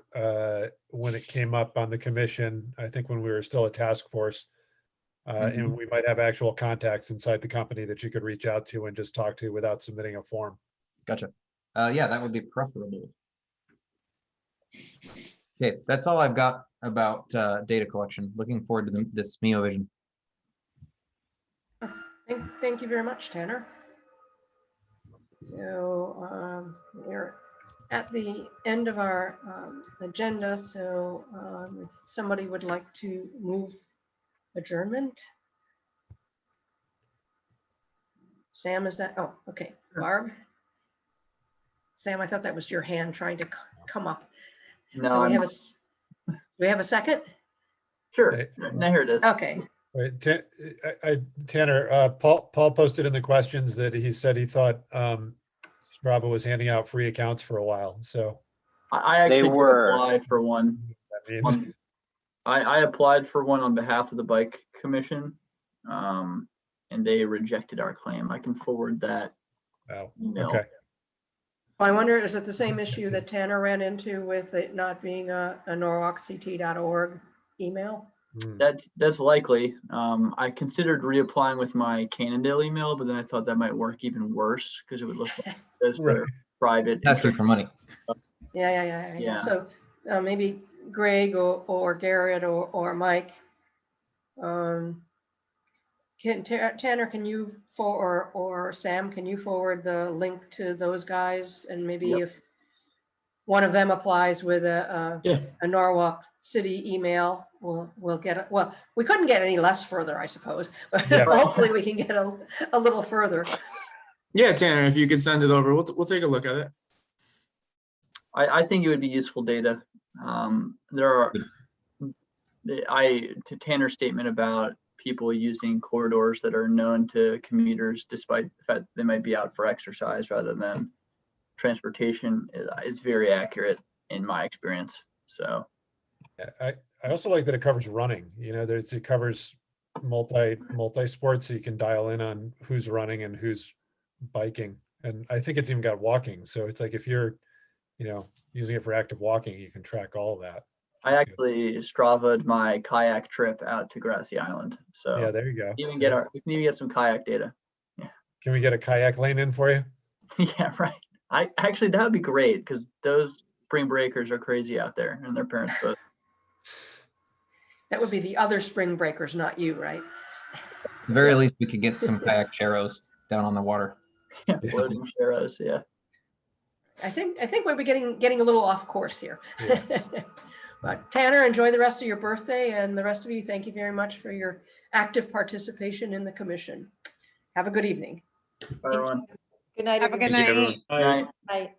when it came up on the commission. I think when we were still a task force, And we might have actual contacts inside the company that you could reach out to and just talk to without submitting a form. Gotcha. Yeah, that would be preferable. Okay, that's all I've got about data collection. Looking forward to this MEO vision. Thank you very much, Tanner. So we're at the end of our agenda. So if somebody would like to move adjournment. Sam, is that? Oh, okay. Barb. Sam, I thought that was your hand trying to come up. No, Do we have a second? sure. Okay. Now here it is. Okay. Right. Tanner, Paul posted in the questions that he said he thought Strava was handing out free accounts for a while. So I actually did apply for one. that means I applied for one on behalf of the bike commission, and they rejected our claim. I can forward that oh, email. okay. Well, I wonder, is it the same issue that Tanner ran into with it not being a norwalkct.org email? That's likely. I considered reapplying with my Cannondale email, but then I thought that might work even worse because it would look like this for private. Asking for money. Yeah. So maybe Greg or Garrett or Mike. Tanner, can you or Sam, can you forward the link to those guys? And maybe if one of them applies with a Norwalk City email, we'll get it. Well, we couldn't get any less further, I suppose, but hopefully we can get a little further. Yeah, Tanner, if you could send it over, we'll take a look at it. I think it would be useful data. There are, to Tanner's statement about people using corridors that are known to commuters, despite the fact they might be out for exercise rather than transportation, is very accurate in my experience. So I also like that it covers running. You know, it covers multi sports, so you can dial in on who's running and who's biking. And I think it's even got walking. So it's like if you're, using it for active walking, you can track all of that. I actually Strava'd my kayak trip out to Grassy Island. So yeah, there you go. we can even get some kayak data. Yeah. Can we get a kayak lane in for you? Yeah, right. That would be great because those spring breakers are crazy out there and their parents both. That would be the other spring breakers, not you, right? At the very least, we could get some kayak sharrows down on the water. Yeah, floating sharrows. Yeah. I think we're getting a little off course here. Yeah. But Tanner, enjoy the rest of your birthday, and the rest of you, thank you very much for your active participation in the commission. Have a good evening. Bye, everyone. Good night. Have a good everybody. night. Night. Bye.